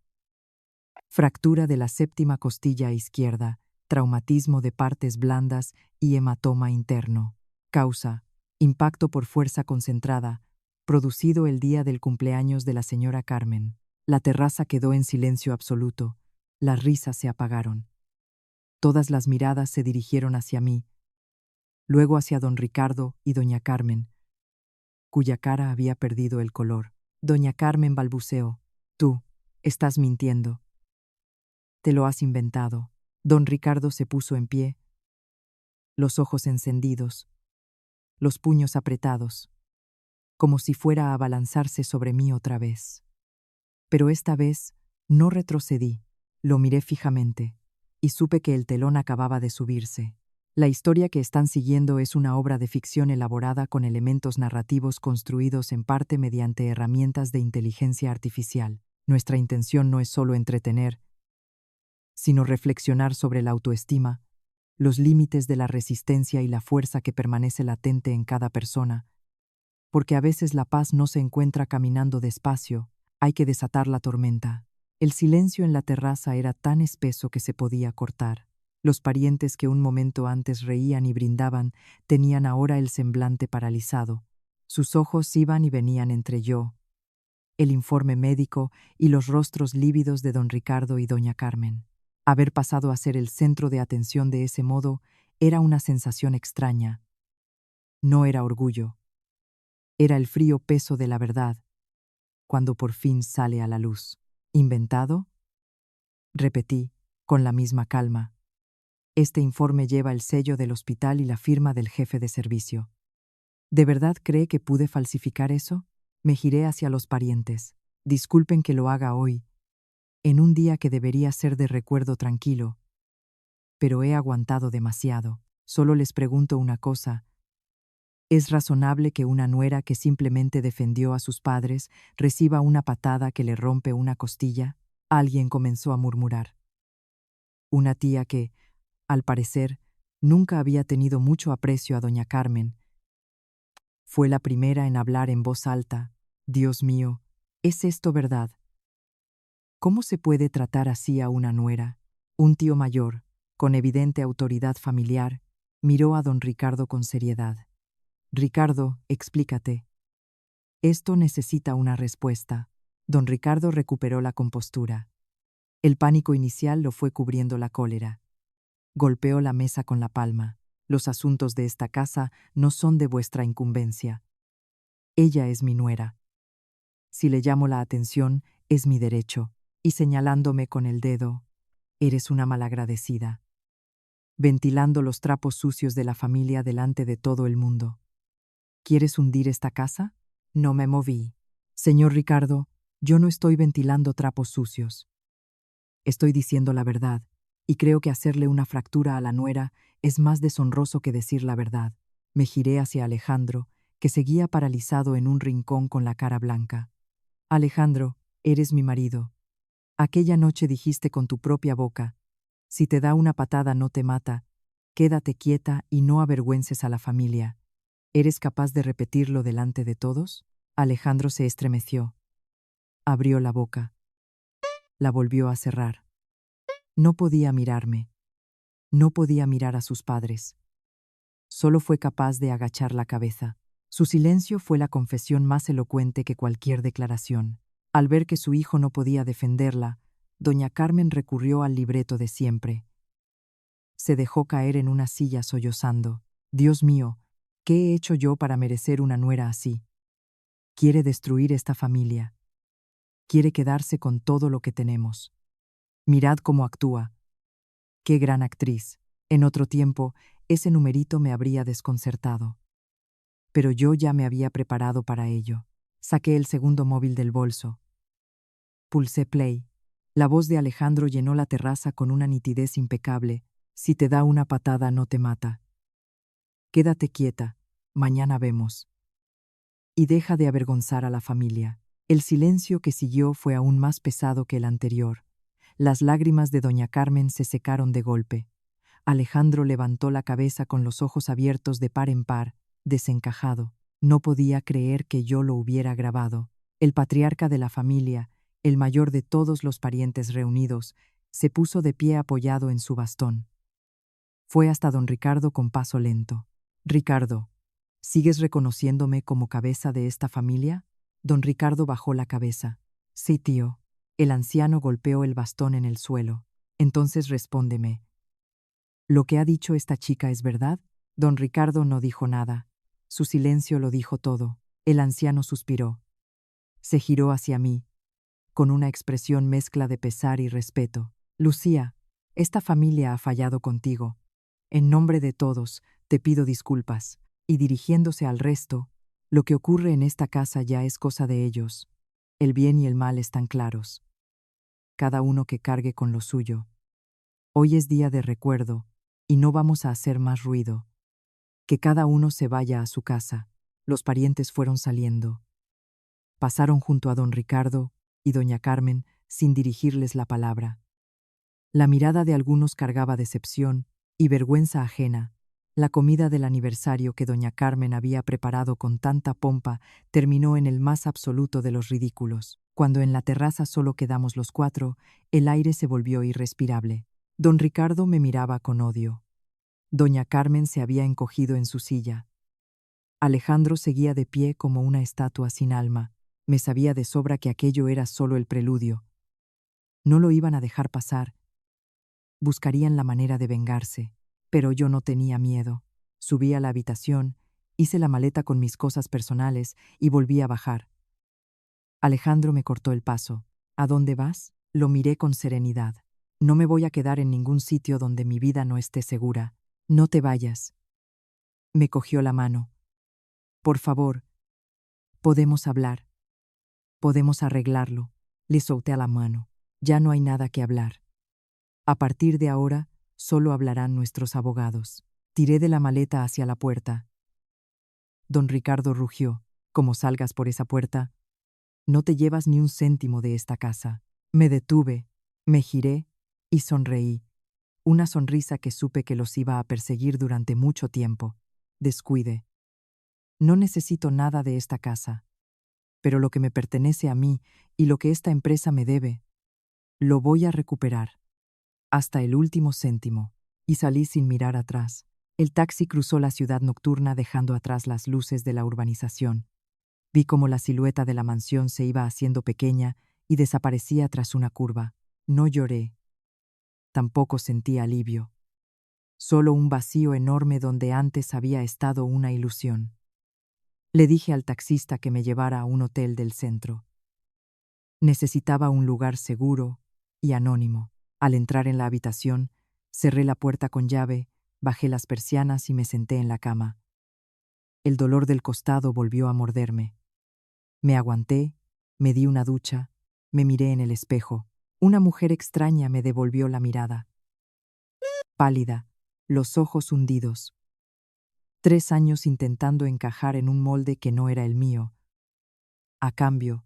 [SPEAKER 1] Fractura de la séptima costilla izquierda, traumatismo de partes blandas y hematoma interno. Causa: impacto por fuerza concentrada, producido el día del cumpleaños de la señora Carmen. La terraza quedó en silencio absoluto. Las risas se apagaron. Todas las miradas se dirigieron hacia mí, luego hacia don Ricardo y doña Carmen, cuya cara había perdido el color. Doña Carmen balbuceó: «Tú, estás mintiendo. Te lo has inventado». Don Ricardo se puso en pie, los ojos encendidos, los puños apretados, como si fuera a abalanzarse sobre mí otra vez. Pero esta vez no retrocedí. Lo miré fijamente y supe que el telón acababa de subirse. La historia que están siguiendo es una obra de ficción elaborada con elementos narrativos construidos en parte mediante herramientas de inteligencia artificial. Nuestra intención no es solo entretener, sino reflexionar sobre la autoestima, los límites de la resistencia y la fuerza que permanece latente en cada persona, porque a veces la paz no se encuentra caminando despacio, hay que desatar la tormenta. El silencio en la terraza era tan espeso que se podía cortar. Los parientes que un momento antes reían y brindaban tenían ahora el semblante paralizado. Sus ojos iban y venían entre yo, el informe médico y los rostros lívidos de don Ricardo y doña Carmen. Haber pasado a ser el centro de atención de ese modo era una sensación extraña. No era orgullo. Era el frío peso de la verdad, cuando por fin sale a la luz. ¿Inventado?, repetí, con la misma calma. Este informe lleva el sello del hospital y la firma del jefe de servicio. ¿De verdad cree que pude falsificar eso? Me giré hacia los parientes. Disculpen que lo haga hoy, en un día que debería ser de recuerdo tranquilo, pero he aguantado demasiado. Solo les pregunto una cosa. ¿Es razonable que una nuera que simplemente defendió a sus padres reciba una patada que le rompe una costilla? Alguien comenzó a murmurar. Una tía que, al parecer, nunca había tenido mucho aprecio a doña Carmen, fue la primera en hablar en voz alta. Dios mío, ¿es esto verdad? ¿Cómo se puede tratar así a una nuera? Un tío mayor, con evidente autoridad familiar, miró a don Ricardo con seriedad. Ricardo, explícate. Esto necesita una respuesta. Don Ricardo recuperó la compostura. El pánico inicial lo fue cubriendo la cólera. Golpeó la mesa con la palma. Los asuntos de esta casa no son de vuestra incumbencia. Ella es mi nuera. Si le llamo la atención, es mi derecho. Y señalándome con el dedo, eres una malagradecida. Ventilando los trapos sucios de la familia delante de todo el mundo. ¿Quieres hundir esta casa? No me moví. Señor Ricardo, yo no estoy ventilando trapos sucios. Estoy diciendo la verdad, y creo que hacerle una fractura a la nuera es más deshonroso que decir la verdad. Me giré hacia Alejandro, que seguía paralizado en un rincón con la cara blanca. Alejandro, eres mi marido. Aquella noche dijiste con tu propia boca, si te da una patada no te mata, quédate quieta y no avergüences a la familia. ¿Eres capaz de repetirlo delante de todos? Alejandro se estremeció. Abrió la boca. La volvió a cerrar. No podía mirarme. No podía mirar a sus padres. Solo fue capaz de agachar la cabeza. Su silencio fue la confesión más elocuente que cualquier declaración. Al ver que su hijo no podía defenderla, doña Carmen recurrió al libreto de siempre. Se dejó caer en una silla sollozando. Dios mío, ¿qué he hecho yo para merecer una nuera así? Quiere destruir esta familia. Quiere quedarse con todo lo que tenemos. Mirad cómo actúa. Qué gran actriz. En otro tiempo, ese numerito me habría desconcertado. Pero yo ya me había preparado para ello. Saqué el segundo móvil del bolso. Pulsé play. La voz de Alejandro llenó la terraza con una nitidez impecable. Si te da una patada no te mata. Quédate quieta, mañana vemos. Y deja de avergonzar a la familia. El silencio que siguió fue aún más pesado que el anterior. Las lágrimas de doña Carmen se secaron de golpe. Alejandro levantó la cabeza con los ojos abiertos de par en par, desencajado. No podía creer que yo lo hubiera grabado. El patriarca de la familia, el mayor de todos los parientes reunidos, se puso de pie apoyado en su bastón. Fue hasta don Ricardo con paso lento. Ricardo, ¿sigues reconociéndome como cabeza de esta familia? Don Ricardo bajó la cabeza. Sí, tío. El anciano golpeó el bastón en el suelo. Entonces respóndeme. ¿Lo que ha dicho esta chica es verdad? Don Ricardo no dijo nada. Su silencio lo dijo todo. El anciano suspiró. Se giró hacia mí, con una expresión mezcla de pesar y respeto. Lucía, esta familia ha fallado contigo. En nombre de todos, te pido disculpas. Y dirigiéndose al resto, lo que ocurre en esta casa ya es cosa de ellos. El bien y el mal están claros. Cada uno que cargue con lo suyo. Hoy es día de recuerdo, y no vamos a hacer más ruido. Que cada uno se vaya a su casa. Los parientes fueron saliendo. Pasaron junto a don Ricardo y doña Carmen sin dirigirles la palabra. La mirada de algunos cargaba decepción y vergüenza ajena. La comida del aniversario que doña Carmen había preparado con tanta pompa terminó en el más absoluto de los ridículos. Cuando en la terraza solo quedamos los cuatro, el aire se volvió irrespirable. Don Ricardo me miraba con odio. Doña Carmen se había encogido en su silla. Alejandro seguía de pie como una estatua sin alma. Me sabía de sobra que aquello era solo el preludio. No lo iban a dejar pasar. Buscarían la manera de vengarse. Pero yo no tenía miedo. Subí a la habitación, hice la maleta con mis cosas personales y volví a bajar. Alejandro me cortó el paso. ¿A dónde vas? Lo miré con serenidad. No me voy a quedar en ningún sitio donde mi vida no esté segura. No te vayas. Me cogió la mano. Por favor, podemos hablar. Podemos arreglarlo. Le solté a la mano. Ya no hay nada que hablar. A partir de ahora, solo hablarán nuestros abogados. Tiré de la maleta hacia la puerta. Don Ricardo rugió. Como salgas por esa puerta, no te llevas ni un céntimo de esta casa. Me detuve, me giré y sonreí. Una sonrisa que supe que los iba a perseguir durante mucho tiempo. Descuide. No necesito nada de esta casa. Pero lo que me pertenece a mí y lo que esta empresa me debe, lo voy a recuperar. Hasta el último céntimo. Y salí sin mirar atrás. El taxi cruzó la ciudad nocturna dejando atrás las luces de la urbanización. Vi cómo la silueta de la mansión se iba haciendo pequeña y desaparecía tras una curva. No lloré. Tampoco sentí alivio. solo un vacío enorme donde antes había estado una ilusión. Le dije al taxista que me llevara a un hotel del centro. Necesitaba un lugar seguro y anónimo. Al entrar en la habitación, cerré la puerta con llave, bajé las persianas y me senté en la cama. El dolor del costado volvió a morderme. Me aguanté, me di una ducha, me miré en el espejo. Una mujer extraña me devolvió la mirada. Pálida, los ojos hundidos. 3 años intentando encajar en un molde que no era el mío. A cambio,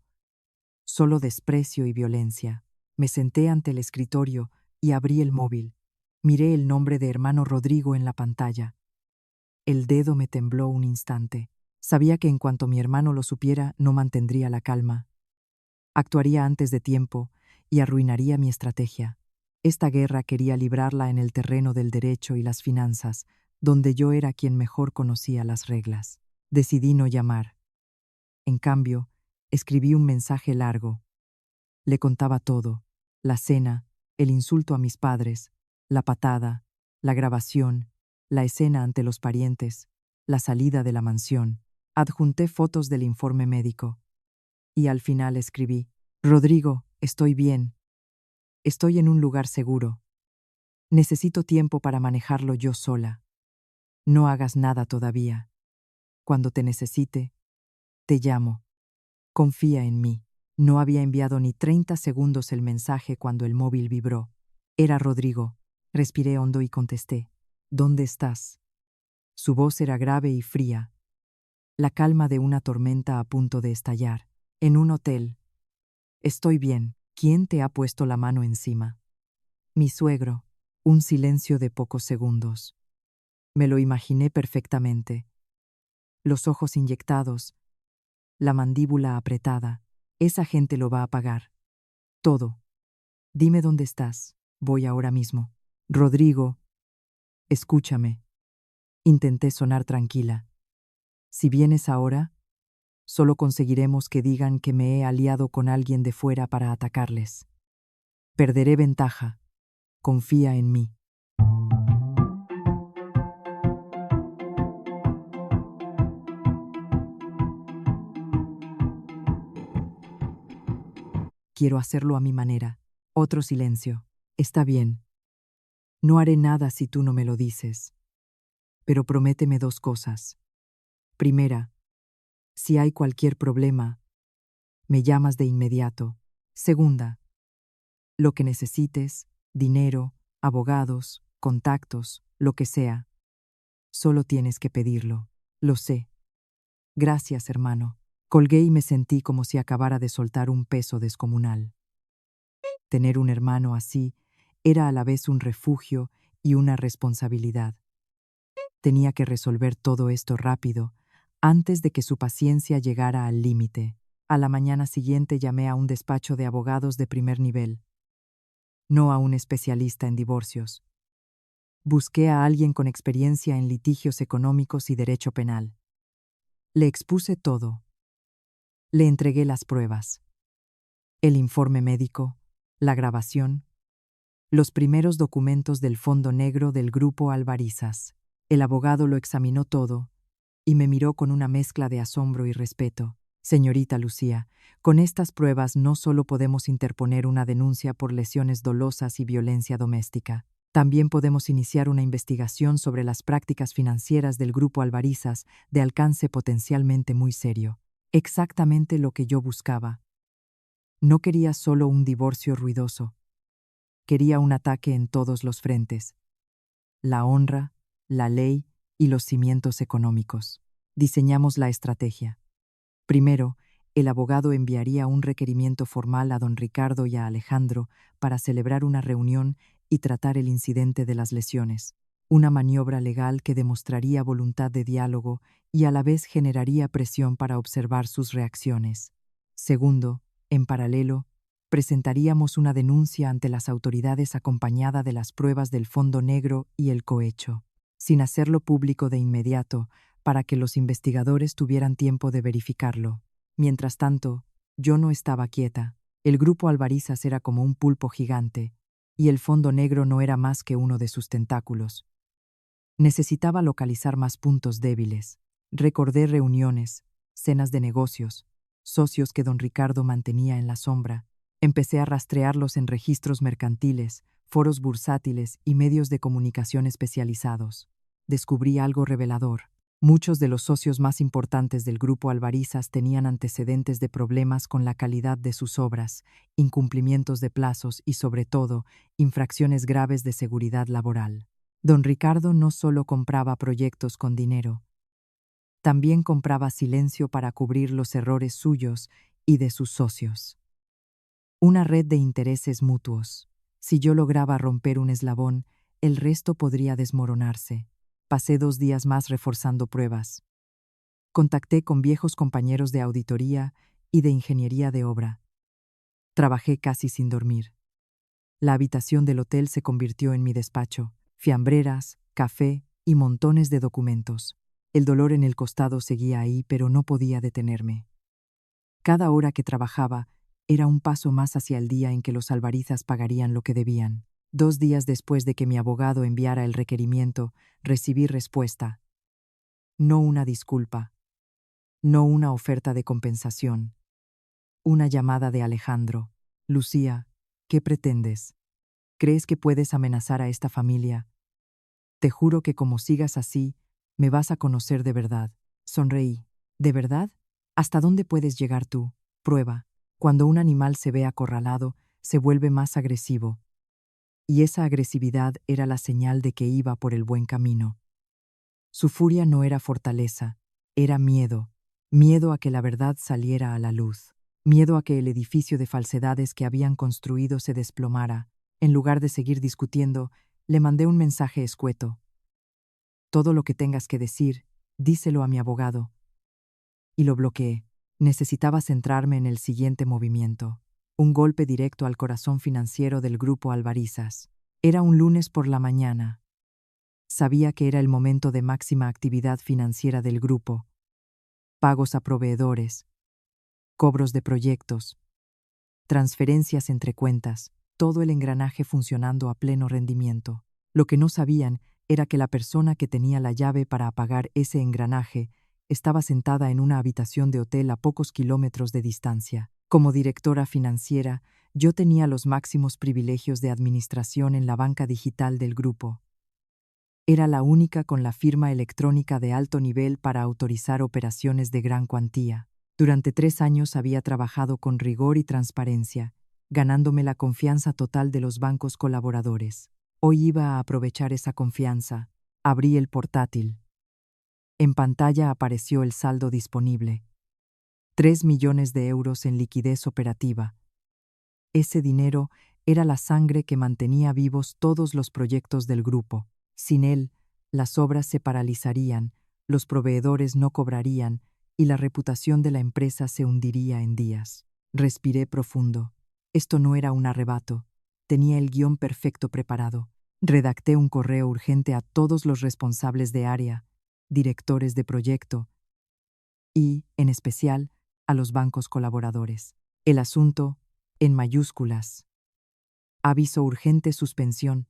[SPEAKER 1] solo desprecio y violencia. Me senté ante el escritorio y abrí el móvil. Miré el nombre de hermano Rodrigo en la pantalla. El dedo me tembló un instante. Sabía que en cuanto mi hermano lo supiera, no mantendría la calma. Actuaría antes de tiempo y arruinaría mi estrategia. Esta guerra quería librarla en el terreno del derecho y las finanzas, donde yo era quien mejor conocía las reglas. Decidí no llamar. En cambio, escribí un mensaje largo. Le contaba todo: la cena, el insulto a mis padres, la patada, la grabación, la escena ante los parientes, la salida de la mansión. Adjunté fotos del informe médico. Y al final escribí: Rodrigo, estoy bien. Estoy en un lugar seguro. Necesito tiempo para manejarlo yo sola. No hagas nada todavía. Cuando te necesite, te llamo. Confía en mí. No había enviado ni 30 segundos el mensaje cuando el móvil vibró. Era Rodrigo. Respiré hondo y contesté: ¿Dónde estás? Su voz era grave y fría. La calma de una tormenta a punto de estallar. En un hotel. Estoy bien. ¿Quién te ha puesto la mano encima? Mi suegro. Un silencio de pocos segundos. Me lo imaginé perfectamente. Los ojos inyectados, la mandíbula apretada. Esa gente lo va a pagar. Todo. Dime dónde estás. Voy ahora mismo. Rodrigo, escúchame. Intenté sonar tranquila. Si vienes ahora, solo conseguiremos que digan que me he aliado con alguien de fuera para atacarles. Perderé ventaja. Confía en mí. Quiero hacerlo a mi manera. Otro silencio. Está bien. No haré nada si tú no me lo dices. Pero prométeme 2 cosas. Primera, si hay cualquier problema, me llamas de inmediato. Segunda, lo que necesites, dinero, abogados, contactos, lo que sea, solo tienes que pedirlo. Lo sé. Gracias, hermano. Colgué y me sentí como si acabara de soltar un peso descomunal. Tener un hermano así era a la vez un refugio y una responsabilidad. Tenía que resolver todo esto rápido, antes de que su paciencia llegara al límite. A la mañana siguiente llamé a un despacho de abogados de primer nivel, no a un especialista en divorcios. Busqué a alguien con experiencia en litigios económicos y derecho penal. Le expuse todo. Le entregué las pruebas: el informe médico, la grabación, los primeros documentos del fondo negro del grupo Alvarizas. El abogado lo examinó todo y me miró con una mezcla de asombro y respeto. Señorita Lucía, con estas pruebas no solo podemos interponer una denuncia por lesiones dolosas y violencia doméstica, también podemos iniciar una investigación sobre las prácticas financieras del grupo Alvarizas de alcance potencialmente muy serio. Exactamente lo que yo buscaba. No quería solo un divorcio ruidoso. Quería un ataque en todos los frentes: la honra, la ley y los cimientos económicos. Diseñamos la estrategia. Primero, el abogado enviaría un requerimiento formal a don Ricardo y a Alejandro para celebrar una reunión y tratar el incidente de las lesiones. Una maniobra legal que demostraría voluntad de diálogo y a la vez generaría presión para observar sus reacciones. Segundo, en paralelo, presentaríamos una denuncia ante las autoridades acompañada de las pruebas del fondo negro y el cohecho, sin hacerlo público de inmediato, para que los investigadores tuvieran tiempo de verificarlo. Mientras tanto, yo no estaba quieta. El grupo Alvarizas era como un pulpo gigante, y el fondo negro no era más que uno de sus tentáculos. Necesitaba localizar más puntos débiles. Recordé reuniones, cenas de negocios, socios que don Ricardo mantenía en la sombra. Empecé a rastrearlos en registros mercantiles, foros bursátiles y medios de comunicación especializados. Descubrí algo revelador. Muchos de los socios más importantes del grupo Alvarizas tenían antecedentes de problemas con la calidad de sus obras, incumplimientos de plazos y, sobre todo, infracciones graves de seguridad laboral. Don Ricardo no solo compraba proyectos con dinero, también compraba silencio para cubrir los errores suyos y de sus socios. Una red de intereses mutuos. Si yo lograba romper un eslabón, el resto podría desmoronarse. Pasé 2 días más reforzando pruebas. Contacté con viejos compañeros de auditoría y de ingeniería de obra. Trabajé casi sin dormir. La habitación del hotel se convirtió en mi despacho. Fiambreras, café y montones de documentos. El dolor en el costado seguía ahí, pero no podía detenerme. Cada hora que trabajaba era un paso más hacia el día en que los Alvarizas pagarían lo que debían. 2 días después de que mi abogado enviara el requerimiento, recibí respuesta. No una disculpa. No una oferta de compensación. Una llamada de Alejandro. Lucía, ¿qué pretendes? ¿Crees que puedes amenazar a esta familia? Te juro que como sigas así, me vas a conocer de verdad. Sonreí. ¿De verdad? ¿Hasta dónde puedes llegar tú? Prueba. Cuando un animal se ve acorralado, se vuelve más agresivo. Y esa agresividad era la señal de que iba por el buen camino. Su furia no era fortaleza, era miedo. Miedo a que la verdad saliera a la luz. Miedo a que el edificio de falsedades que habían construido se desplomara. En lugar de seguir discutiendo, le mandé un mensaje escueto. Todo lo que tengas que decir, díselo a mi abogado. Y lo bloqueé. Necesitaba centrarme en el siguiente movimiento. Un golpe directo al corazón financiero del grupo Alvarizas. Era un lunes por la mañana. Sabía que era el momento de máxima actividad financiera del grupo. Pagos a proveedores, cobros de proyectos, transferencias entre cuentas, todo el engranaje funcionando a pleno rendimiento. Lo que no sabían era que la persona que tenía la llave para apagar ese engranaje estaba sentada en una habitación de hotel a pocos kilómetros de distancia. Como directora financiera, yo tenía los máximos privilegios de administración en la banca digital del grupo. Era la única con la firma electrónica de alto nivel para autorizar operaciones de gran cuantía. Durante 3 años había trabajado con rigor y transparencia, ganándome la confianza total de los bancos colaboradores. Hoy iba a aprovechar esa confianza. Abrí el portátil. En pantalla apareció el saldo disponible. 3 millones de euros en liquidez operativa. Ese dinero era la sangre que mantenía vivos todos los proyectos del grupo. Sin él, las obras se paralizarían, los proveedores no cobrarían y la reputación de la empresa se hundiría en días. Respiré profundo. Esto no era un arrebato. Tenía el guión perfecto preparado. Redacté un correo urgente a todos los responsables de área, directores de proyecto y, en especial, a los bancos colaboradores. El asunto, en mayúsculas. Aviso urgente suspensión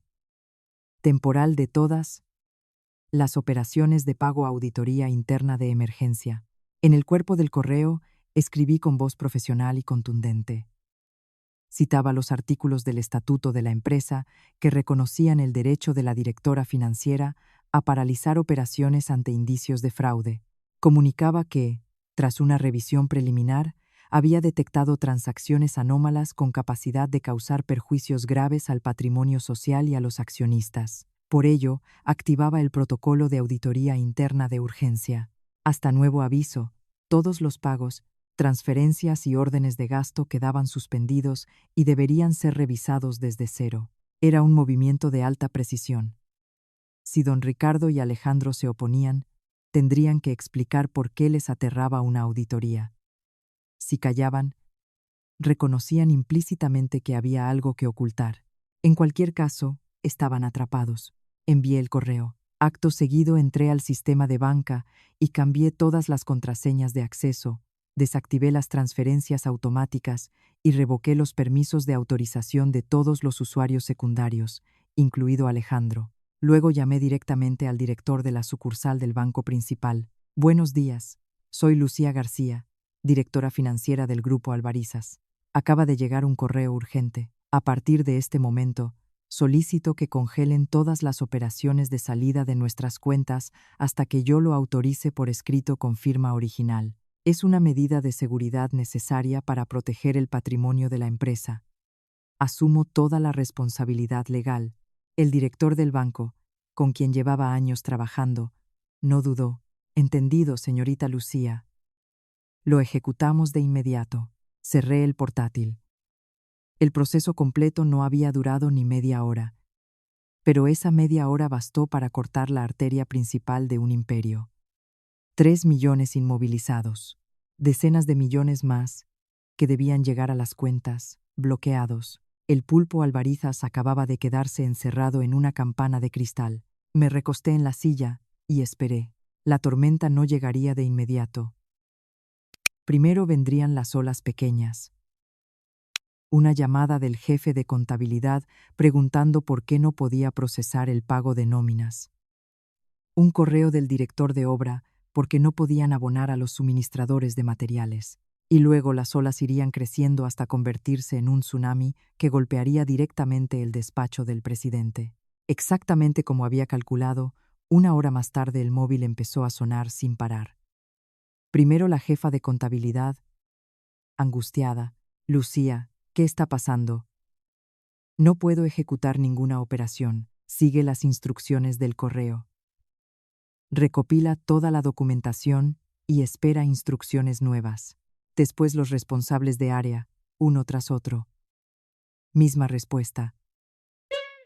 [SPEAKER 1] temporal de todas las operaciones de pago auditoría interna de emergencia. En el cuerpo del correo escribí con voz profesional y contundente. Citaba los artículos del estatuto de la empresa que reconocían el derecho de la directora financiera a paralizar operaciones ante indicios de fraude. Comunicaba que, tras una revisión preliminar, había detectado transacciones anómalas con capacidad de causar perjuicios graves al patrimonio social y a los accionistas. Por ello, activaba el protocolo de auditoría interna de urgencia. Hasta nuevo aviso, todos los pagos, transferencias y órdenes de gasto quedaban suspendidos y deberían ser revisados desde cero. Era un movimiento de alta precisión. Si don Ricardo y Alejandro se oponían, tendrían que explicar por qué les aterraba una auditoría. Si callaban, reconocían implícitamente que había algo que ocultar. En cualquier caso, estaban atrapados. Envié el correo. Acto seguido entré al sistema de banca y cambié todas las contraseñas de acceso, desactivé las transferencias automáticas y revoqué los permisos de autorización de todos los usuarios secundarios, incluido Alejandro. Luego llamé directamente al director de la sucursal del banco principal. Buenos días, soy Lucía García, directora financiera del Grupo Albarizas. Acaba de llegar un correo urgente. A partir de este momento, solicito que congelen todas las operaciones de salida de nuestras cuentas hasta que yo lo autorice por escrito con firma original. Es una medida de seguridad necesaria para proteger el patrimonio de la empresa. Asumo toda la responsabilidad legal. El director del banco, con quien llevaba años trabajando, no dudó. Entendido, señorita Lucía. Lo ejecutamos de inmediato. Cerré el portátil. El proceso completo no había durado ni media hora, pero esa media hora bastó para cortar la arteria principal de un imperio. 3 millones inmovilizados, decenas de millones más que debían llegar a las cuentas, bloqueados. El pulpo Albarizas acababa de quedarse encerrado en una campana de cristal. Me recosté en la silla y esperé. La tormenta no llegaría de inmediato. Primero vendrían las olas pequeñas. Una llamada del jefe de contabilidad preguntando por qué no podía procesar el pago de nóminas. Un correo del director de obra porque no podían abonar a los suministradores de materiales. Y luego las olas irían creciendo hasta convertirse en un tsunami que golpearía directamente el despacho del presidente. Exactamente como había calculado, una hora más tarde el móvil empezó a sonar sin parar. Primero la jefa de contabilidad, angustiada. Lucía, ¿qué está pasando? No puedo ejecutar ninguna operación. Sigue las instrucciones del correo. Recopila toda la documentación y espera instrucciones nuevas. Después los responsables de área, uno tras otro. Misma respuesta.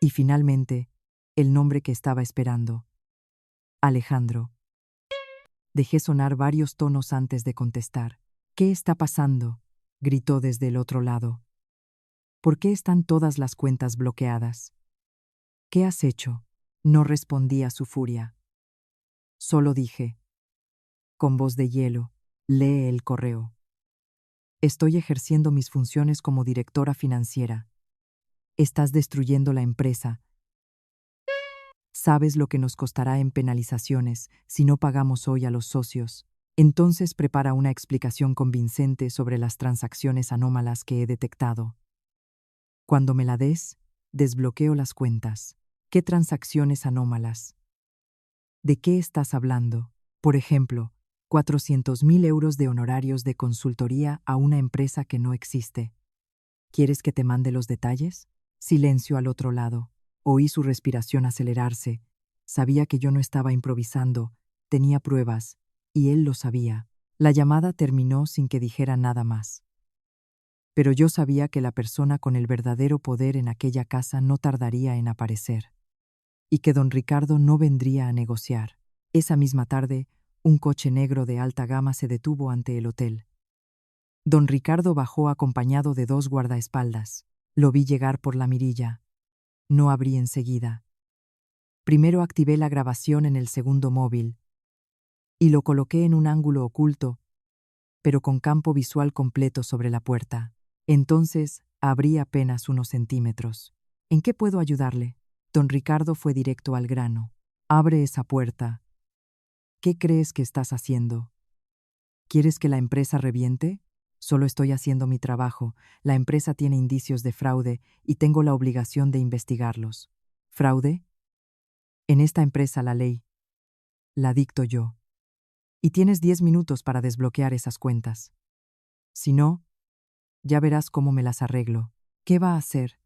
[SPEAKER 1] Y finalmente, el nombre que estaba esperando. Alejandro. Dejé sonar varios tonos antes de contestar. ¿Qué está pasando?, gritó desde el otro lado. ¿Por qué están todas las cuentas bloqueadas? ¿Qué has hecho? No respondí a su furia. Solo dije, con voz de hielo, lee el correo. Estoy ejerciendo mis funciones como directora financiera. Estás destruyendo la empresa. Sabes lo que nos costará en penalizaciones si no pagamos hoy a los socios. Entonces prepara una explicación convincente sobre las transacciones anómalas que he detectado. Cuando me la des, desbloqueo las cuentas. ¿Qué transacciones anómalas? ¿De qué estás hablando? Por ejemplo, 400.000 euros de honorarios de consultoría a una empresa que no existe. ¿Quieres que te mande los detalles? Silencio al otro lado. Oí su respiración acelerarse. Sabía que yo no estaba improvisando, tenía pruebas, y él lo sabía. La llamada terminó sin que dijera nada más. Pero yo sabía que la persona con el verdadero poder en aquella casa no tardaría en aparecer. Y que don Ricardo no vendría a negociar. Esa misma tarde, un coche negro de alta gama se detuvo ante el hotel. Don Ricardo bajó acompañado de 2 guardaespaldas. Lo vi llegar por la mirilla. No abrí enseguida. Primero activé la grabación en el segundo móvil y lo coloqué en un ángulo oculto, pero con campo visual completo sobre la puerta. Entonces abrí apenas unos centímetros. ¿En qué puedo ayudarle? Don Ricardo fue directo al grano. Abre esa puerta. ¿Qué crees que estás haciendo? ¿Quieres que la empresa reviente? Solo estoy haciendo mi trabajo. La empresa tiene indicios de fraude y tengo la obligación de investigarlos. ¿Fraude? En esta empresa la ley la dicto yo. Y tienes 10 minutos para desbloquear esas cuentas. Si no, ya verás cómo me las arreglo. ¿Qué va a hacer?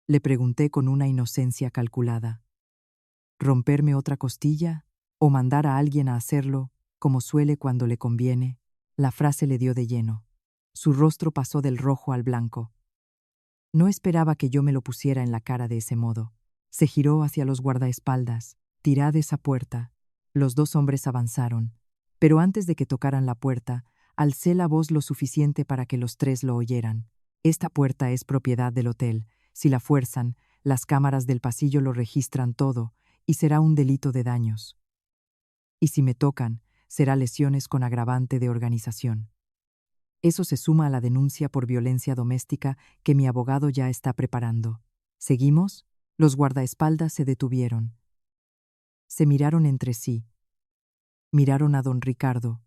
[SPEAKER 1] Le pregunté con una inocencia calculada. ¿Romperme otra costilla? ¿O mandar a alguien a hacerlo, como suele cuando le conviene? La frase le dio de lleno. Su rostro pasó del rojo al blanco. No esperaba que yo me lo pusiera en la cara de ese modo. Se giró hacia los guardaespaldas. Tirad esa puerta. Los 2 hombres avanzaron. Pero antes de que tocaran la puerta, alcé la voz lo suficiente para que los 3 lo oyeran. Esta puerta es propiedad del hotel. Si la fuerzan, las cámaras del pasillo lo registran todo, y será un delito de daños. Y si me tocan, será lesiones con agravante de organización. Eso se suma a la denuncia por violencia doméstica que mi abogado ya está preparando. ¿Seguimos? Los guardaespaldas se detuvieron. Se miraron entre sí. Miraron a don Ricardo.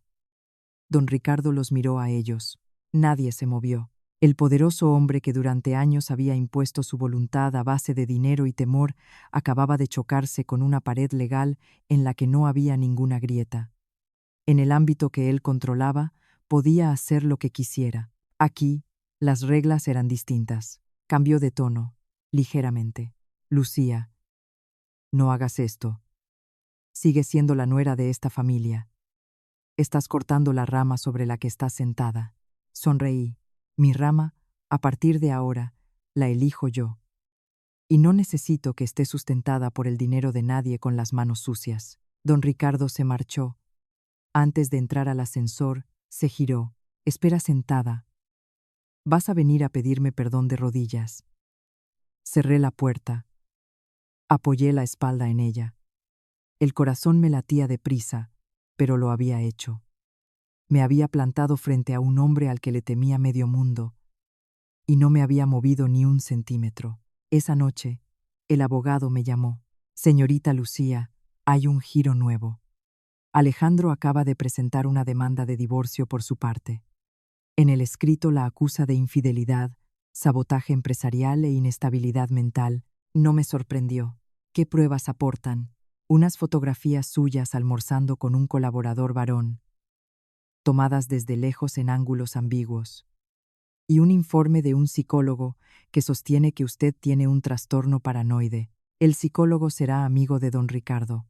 [SPEAKER 1] Don Ricardo los miró a ellos. Nadie se movió. El poderoso hombre que durante años había impuesto su voluntad a base de dinero y temor acababa de chocarse con una pared legal en la que no había ninguna grieta. En el ámbito que él controlaba, podía hacer lo que quisiera. Aquí, las reglas eran distintas. Cambió de tono, ligeramente. Lucía, no hagas esto. Sigues siendo la nuera de esta familia. Estás cortando la rama sobre la que estás sentada. Sonreí. Mi rama, a partir de ahora, la elijo yo. Y no necesito que esté sustentada por el dinero de nadie con las manos sucias. Don Ricardo se marchó. Antes de entrar al ascensor, se giró. Espera sentada. Vas a venir a pedirme perdón de rodillas. Cerré la puerta. Apoyé la espalda en ella. El corazón me latía deprisa, pero lo había hecho. Me había plantado frente a un hombre al que le temía medio mundo, y no me había movido ni un centímetro. Esa noche, el abogado me llamó. Señorita Lucía, hay un giro nuevo. Alejandro acaba de presentar una demanda de divorcio por su parte. En el escrito la acusa de infidelidad, sabotaje empresarial e inestabilidad mental. No me sorprendió. ¿Qué pruebas aportan? Unas fotografías suyas almorzando con un colaborador varón, tomadas desde lejos en ángulos ambiguos, y un informe de un psicólogo que sostiene que usted tiene un trastorno paranoide. El psicólogo será amigo de don Ricardo.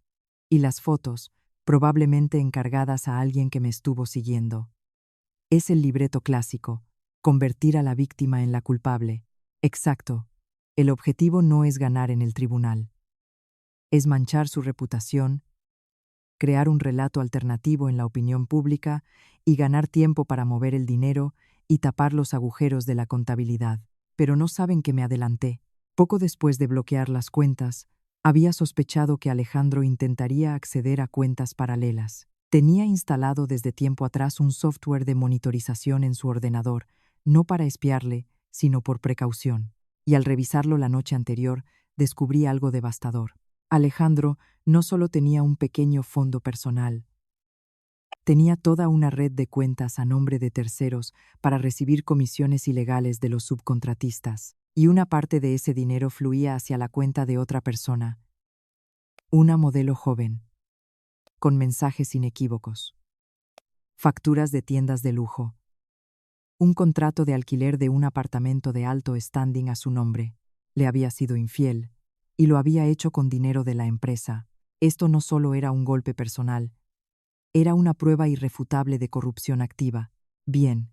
[SPEAKER 1] Y las fotos, probablemente encargadas a alguien que me estuvo siguiendo. Es el libreto clásico, convertir a la víctima en la culpable. Exacto. El objetivo no es ganar en el tribunal. Es manchar su reputación, crear un relato alternativo en la opinión pública y ganar tiempo para mover el dinero y tapar los agujeros de la contabilidad. Pero no saben que me adelanté. Poco después de bloquear las cuentas, había sospechado que Alejandro intentaría acceder a cuentas paralelas. Tenía instalado desde tiempo atrás un software de monitorización en su ordenador, no para espiarle, sino por precaución. Y al revisarlo la noche anterior, descubrí algo devastador. Alejandro no solo tenía un pequeño fondo personal, tenía toda una red de cuentas a nombre de terceros para recibir comisiones ilegales de los subcontratistas, y una parte de ese dinero fluía hacia la cuenta de otra persona, una modelo joven, con mensajes inequívocos, facturas de tiendas de lujo, un contrato de alquiler de un apartamento de alto standing a su nombre. Le había sido infiel, y lo había hecho con dinero de la empresa. Esto no solo era un golpe personal, era una prueba irrefutable de corrupción activa. Bien.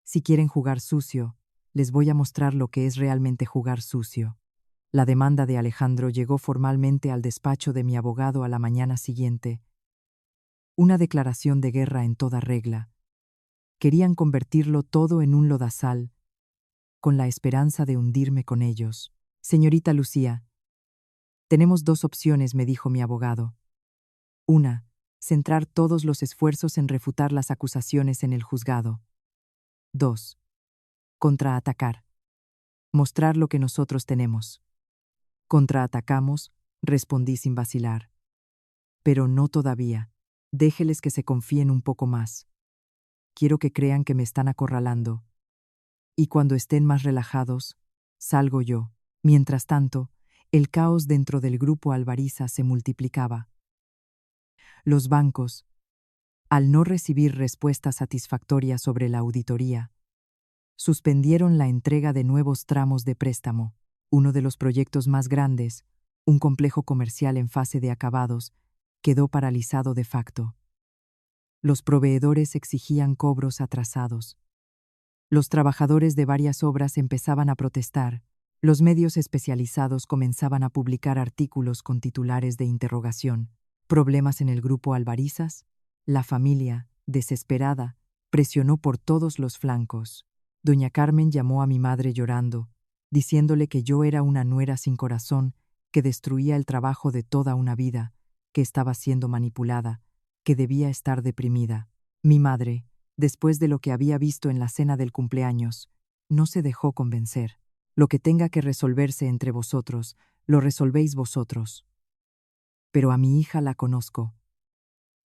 [SPEAKER 1] Si quieren jugar sucio, les voy a mostrar lo que es realmente jugar sucio. La demanda de Alejandro llegó formalmente al despacho de mi abogado a la mañana siguiente. Una declaración de guerra en toda regla. Querían convertirlo todo en un lodazal, con la esperanza de hundirme con ellos. Señorita Lucía, tenemos dos opciones, me dijo mi abogado. Una, centrar todos los esfuerzos en refutar las acusaciones en el juzgado. 2. Contraatacar. Mostrar lo que nosotros tenemos. Contraatacamos, respondí sin vacilar. Pero no todavía. Déjeles que se confíen un poco más. Quiero que crean que me están acorralando. Y cuando estén más relajados, salgo yo. Mientras tanto, el caos dentro del grupo Alvariza se multiplicaba. Los bancos, al no recibir respuesta satisfactoria sobre la auditoría, suspendieron la entrega de nuevos tramos de préstamo. Uno de los proyectos más grandes, un complejo comercial en fase de acabados, quedó paralizado de facto. Los proveedores exigían cobros atrasados. Los trabajadores de varias obras empezaban a protestar. Los medios especializados comenzaban a publicar artículos con titulares de interrogación. ¿Problemas en el grupo Alvarizas? La familia, desesperada, presionó por todos los flancos. Doña Carmen llamó a mi madre llorando, diciéndole que yo era una nuera sin corazón, que destruía el trabajo de toda una vida, que estaba siendo manipulada, que debía estar deprimida. Mi madre, después de lo que había visto en la cena del cumpleaños, no se dejó convencer. Lo que tenga que resolverse entre vosotros, lo resolvéis vosotros. Pero a mi hija la conozco.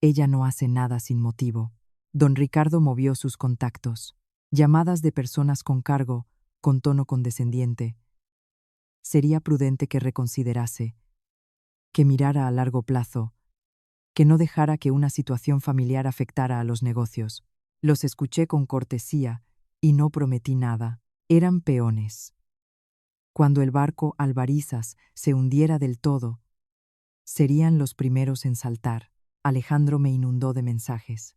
[SPEAKER 1] Ella no hace nada sin motivo. Don Ricardo movió sus contactos. Llamadas de personas con cargo, con tono condescendiente. Sería prudente que reconsiderase, que mirara a largo plazo, que no dejara que una situación familiar afectara a los negocios. Los escuché con cortesía y no prometí nada. Eran peones. Cuando el barco Albarizas se hundiera del todo, serían los primeros en saltar. Alejandro me inundó de mensajes.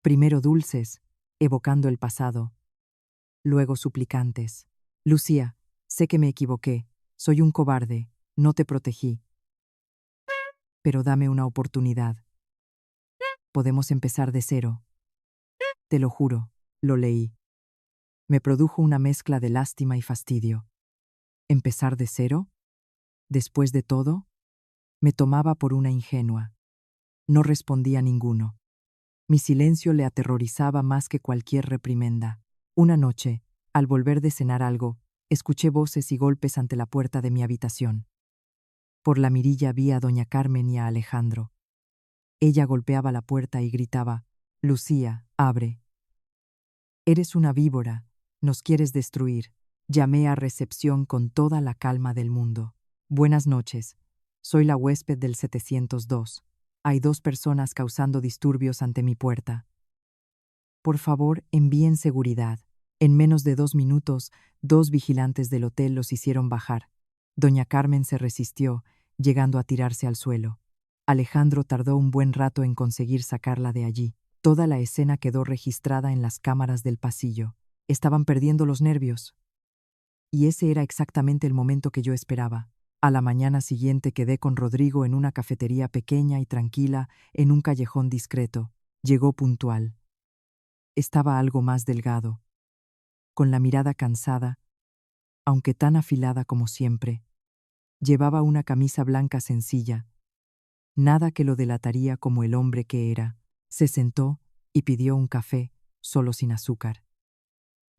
[SPEAKER 1] Primero dulces, evocando el pasado. Luego suplicantes. Lucía, sé que me equivoqué. Soy un cobarde. No te protegí. Pero dame una oportunidad. Podemos empezar de cero. Te lo juro, lo leí. Me produjo una mezcla de lástima y fastidio. ¿Empezar de cero? Después de todo, me tomaba por una ingenua. No respondía a ninguno. Mi silencio le aterrorizaba más que cualquier reprimenda. Una noche, al volver de cenar algo, escuché voces y golpes ante la puerta de mi habitación. Por la mirilla vi a doña Carmen y a Alejandro. Ella golpeaba la puerta y gritaba: «Lucía, abre. Eres una víbora, nos quieres destruir». Llamé a recepción con toda la calma del mundo. «Buenas noches, soy la huésped del 702. Hay 2 personas causando disturbios ante mi puerta. Por favor, envíen seguridad». En menos de 2 minutos, 2 vigilantes del hotel los hicieron bajar. Doña Carmen se resistió, llegando a tirarse al suelo. Alejandro tardó un buen rato en conseguir sacarla de allí. Toda la escena quedó registrada en las cámaras del pasillo. Estaban perdiendo los nervios. Y ese era exactamente el momento que yo esperaba. A la mañana siguiente quedé con Rodrigo en una cafetería pequeña y tranquila, en un callejón discreto. Llegó puntual. Estaba algo más delgado, con la mirada cansada, aunque tan afilada como siempre. Llevaba una camisa blanca sencilla, nada que lo delataría como el hombre que era. Se sentó y pidió un café, solo sin azúcar.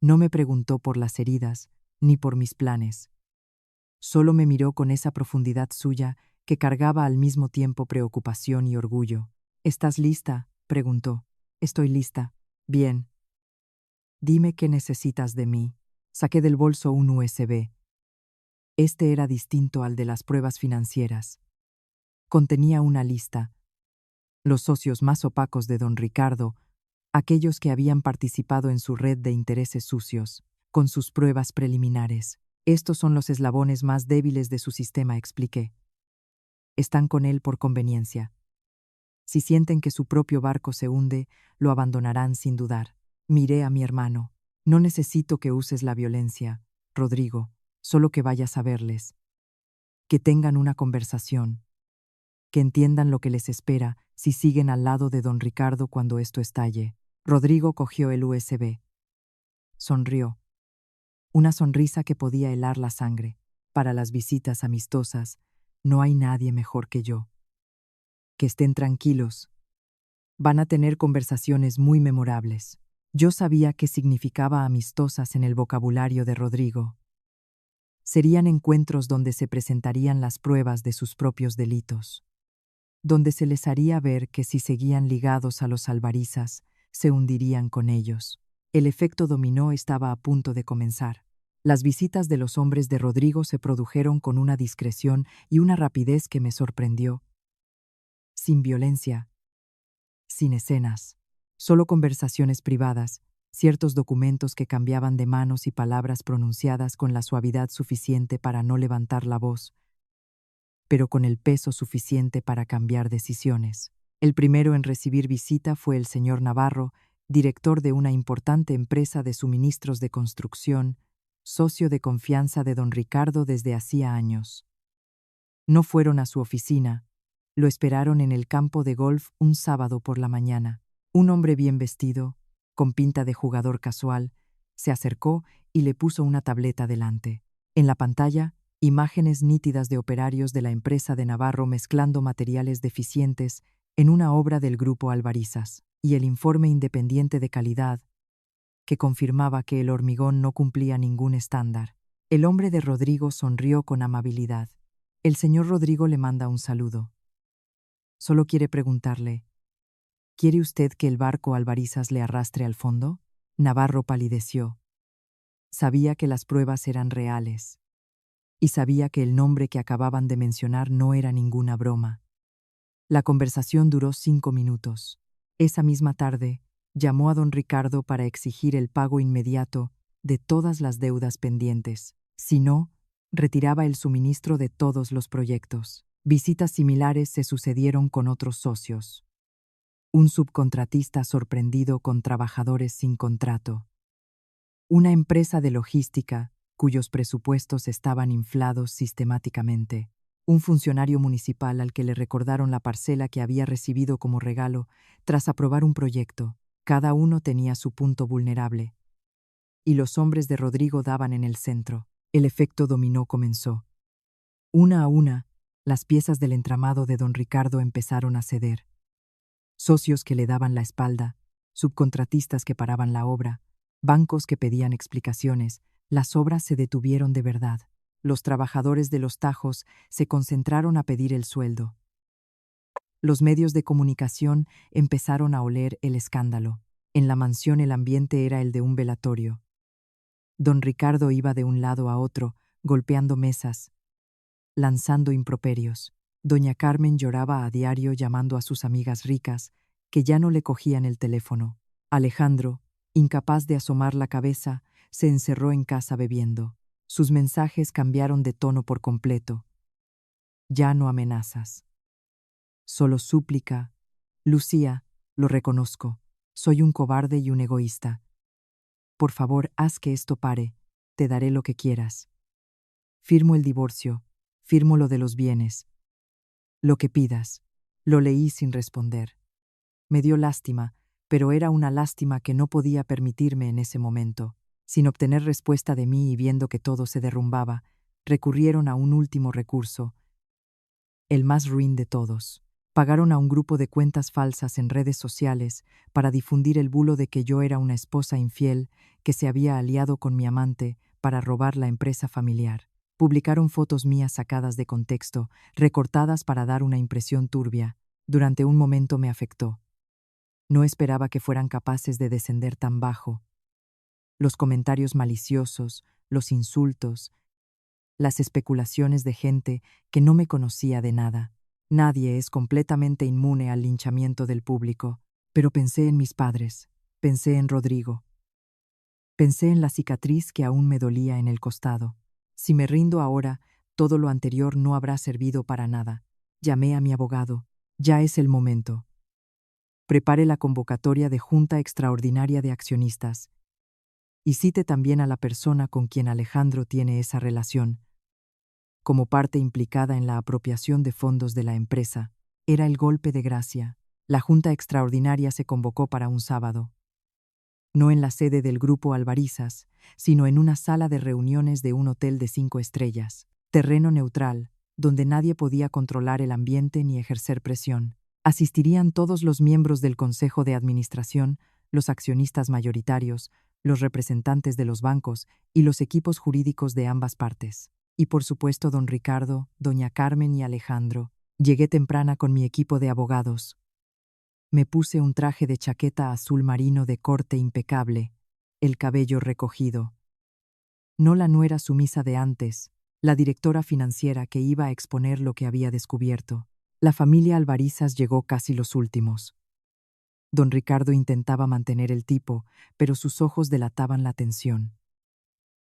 [SPEAKER 1] No me preguntó por las heridas, ni por mis planes. Solo me miró con esa profundidad suya que cargaba al mismo tiempo preocupación y orgullo. «¿Estás lista?», preguntó. «Estoy lista». «Bien. Dime qué necesitas de mí». Saqué del bolso un USB. Este era distinto al de las pruebas financieras. Contenía una lista. Los socios más opacos de don Ricardo, aquellos que habían participado en su red de intereses sucios, con sus pruebas preliminares. «Estos son los eslabones más débiles de su sistema», expliqué. «Están con él por conveniencia. Si sienten que su propio barco se hunde, lo abandonarán sin dudar». Miré a mi hermano. «No necesito que uses la violencia, Rodrigo, solo que vayas a verles. Que tengan una conversación. Que entiendan lo que les espera si siguen al lado de don Ricardo cuando esto estalle». Rodrigo cogió el USB. Sonrió. Una sonrisa que podía helar la sangre. «Para las visitas amistosas, no hay nadie mejor que yo. Que estén tranquilos. Van a tener conversaciones muy memorables». Yo sabía qué significaba amistosas en el vocabulario de Rodrigo. Serían encuentros donde se presentarían las pruebas de sus propios delitos, donde se les haría ver que si seguían ligados a los Albarizas, se hundirían con ellos. El efecto dominó estaba a punto de comenzar. Las visitas de los hombres de Rodrigo se produjeron con una discreción y una rapidez que me sorprendió. Sin violencia, sin escenas, solo conversaciones privadas, ciertos documentos que cambiaban de manos y palabras pronunciadas con la suavidad suficiente para no levantar la voz, pero con el peso suficiente para cambiar decisiones. El primero en recibir visita fue el señor Navarro, director de una importante empresa de suministros de construcción, socio de confianza de don Ricardo desde hacía años. No fueron a su oficina, lo esperaron en el campo de golf un sábado por la mañana. Un hombre bien vestido, con pinta de jugador casual, se acercó y le puso una tableta delante. En la pantalla, imágenes nítidas de operarios de la empresa de Navarro mezclando materiales deficientes en una obra del grupo Albarizas, y el informe independiente de calidad que confirmaba que el hormigón no cumplía ningún estándar. El hombre de Rodrigo sonrió con amabilidad. El señor Rodrigo le manda un saludo. Solo quiere preguntarle, ¿quiere usted que el barco Albarizas le arrastre al fondo? Navarro palideció. Sabía que las pruebas eran reales. Y sabía que el nombre que acababan de mencionar no era ninguna broma. La conversación duró 5 minutos. Esa misma tarde, llamó a don Ricardo para exigir el pago inmediato de todas las deudas pendientes. Si no, retiraba el suministro de todos los proyectos. Visitas similares se sucedieron con otros socios. Un subcontratista sorprendido con trabajadores sin contrato. Una empresa de logística cuyos presupuestos estaban inflados sistemáticamente. Un funcionario municipal al que le recordaron la parcela que había recibido como regalo tras aprobar un proyecto. Cada uno tenía su punto vulnerable. Y los hombres de Rodrigo daban en el centro. El efecto dominó comenzó. Una a una, las piezas del entramado de don Ricardo empezaron a ceder. Socios que le daban la espalda, subcontratistas que paraban la obra, bancos que pedían explicaciones, las obras se detuvieron de verdad. Los trabajadores de los tajos se concentraron a pedir el sueldo. Los medios de comunicación empezaron a oler el escándalo. En la mansión el ambiente era el de un velatorio. Don Ricardo iba de un lado a otro, golpeando mesas, lanzando improperios. Doña Carmen lloraba a diario llamando a sus amigas ricas, que ya no le cogían el teléfono. Alejandro, incapaz de asomar la cabeza, se encerró en casa bebiendo. Sus mensajes cambiaron de tono por completo. Ya no amenazas. Solo súplica. Lucía, lo reconozco. Soy un cobarde y un egoísta. Por favor, haz que esto pare. Te daré lo que quieras. Firmo el divorcio. Firmo lo de los bienes. Lo que pidas. Lo leí sin responder. Me dio lástima, pero era una lástima que no podía permitirme en ese momento. Sin obtener respuesta de mí y viendo que todo se derrumbaba, recurrieron a un último recurso, el más ruin de todos. Pagaron a un grupo de cuentas falsas en redes sociales para difundir el bulo de que yo era una esposa infiel que se había aliado con mi amante para robar la empresa familiar. Publicaron fotos mías sacadas de contexto, recortadas para dar una impresión turbia. Durante un momento me afectó. No esperaba que fueran capaces de descender tan bajo. Los comentarios maliciosos, los insultos, las especulaciones de gente que no me conocía de nada. Nadie es completamente inmune al linchamiento del público, pero pensé en mis padres, pensé en Rodrigo. Pensé en la cicatriz que aún me dolía en el costado. Si me rindo ahora, todo lo anterior no habrá servido para nada. Llamé a mi abogado. Ya es el momento. Prepare la convocatoria de Junta Extraordinaria de Accionistas. Y cite también a la persona con quien Alejandro tiene esa relación. Como parte implicada en la apropiación de fondos de la empresa, era el golpe de gracia. La Junta Extraordinaria se convocó para un sábado. No en la sede del Grupo Albarizas, sino en una sala de reuniones de un hotel de 5 estrellas. Terreno neutral, donde nadie podía controlar el ambiente ni ejercer presión. Asistirían todos los miembros del Consejo de Administración, los accionistas mayoritarios, los representantes de los bancos y los equipos jurídicos de ambas partes. Y por supuesto don Ricardo, doña Carmen y Alejandro. Llegué temprana con mi equipo de abogados. Me puse un traje de chaqueta azul marino de corte impecable, el cabello recogido. No la nuera sumisa de antes, la directora financiera que iba a exponer lo que había descubierto. La familia Albarizas llegó casi los últimos. Don Ricardo intentaba mantener el tipo, pero sus ojos delataban la tensión.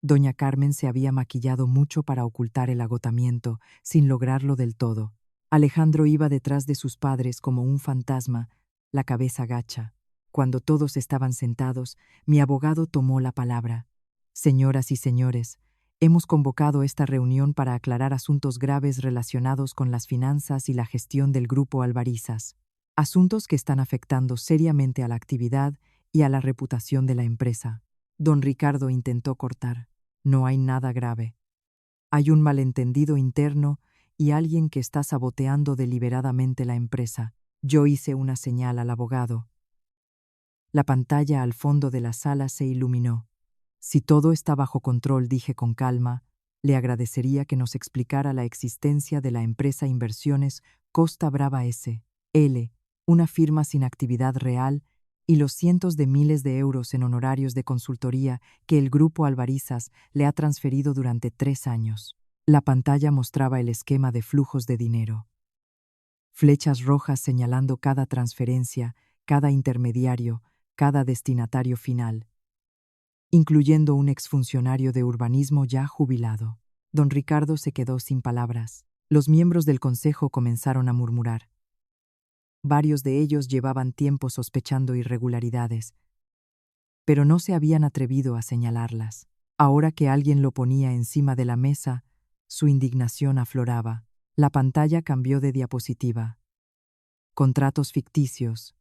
[SPEAKER 1] Doña Carmen se había maquillado mucho para ocultar el agotamiento, sin lograrlo del todo. Alejandro iba detrás de sus padres como un fantasma, la cabeza gacha. Cuando todos estaban sentados, mi abogado tomó la palabra. Señoras y señores, hemos convocado esta reunión para aclarar asuntos graves relacionados con las finanzas y la gestión del Grupo Albarizas. Asuntos que están afectando seriamente a la actividad y a la reputación de la empresa. Don Ricardo intentó cortar. No hay nada grave. Hay un malentendido interno y alguien que está saboteando deliberadamente la empresa. Yo hice una señal al abogado. La pantalla al fondo de la sala se iluminó. Si todo está bajo control, dije con calma, Le agradecería que nos explicara la existencia de la empresa Inversiones Costa Brava S.L., una firma sin actividad real, y los cientos de miles de euros en honorarios de consultoría que el grupo Alvarizas le ha transferido durante 3 años. La pantalla mostraba el esquema de flujos de dinero. Flechas rojas señalando cada transferencia, cada intermediario, cada destinatario final, incluyendo un exfuncionario de urbanismo ya jubilado. Don Ricardo se quedó sin palabras. Los miembros del consejo comenzaron a murmurar. Varios de ellos llevaban tiempo sospechando irregularidades, pero no se habían atrevido a señalarlas. Ahora que alguien lo ponía encima de la mesa, su indignación afloraba. La pantalla cambió de diapositiva. Contratos ficticios,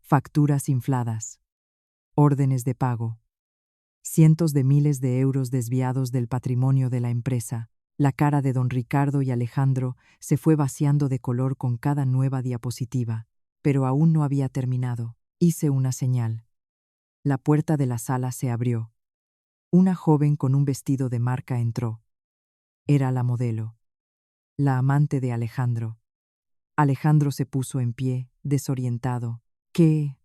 [SPEAKER 1] facturas infladas, órdenes de pago, cientos de miles de euros desviados del patrimonio de la empresa. La cara de don Ricardo y Alejandro se fue vaciando de color con cada nueva diapositiva, pero aún no había terminado. Hice una señal. La puerta de la sala se abrió. Una joven con un vestido de marca entró. Era la modelo, la amante de Alejandro. Alejandro se puso en pie, desorientado. ¿Qué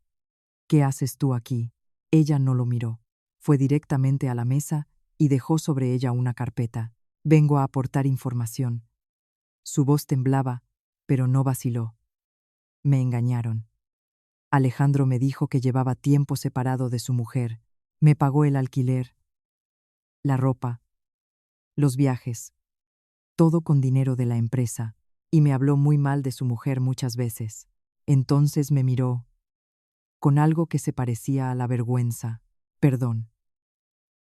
[SPEAKER 1] haces tú aquí? Ella no lo miró. Fue directamente a la mesa y dejó sobre ella una carpeta. Vengo a aportar información. Su voz temblaba, pero no vaciló. Me engañaron. Alejandro me dijo que llevaba tiempo separado de su mujer. Me pagó el alquiler, la ropa, los viajes, todo con dinero de la empresa, y me habló muy mal de su mujer muchas veces. Entonces me miró, con algo que se parecía a la vergüenza. Perdón.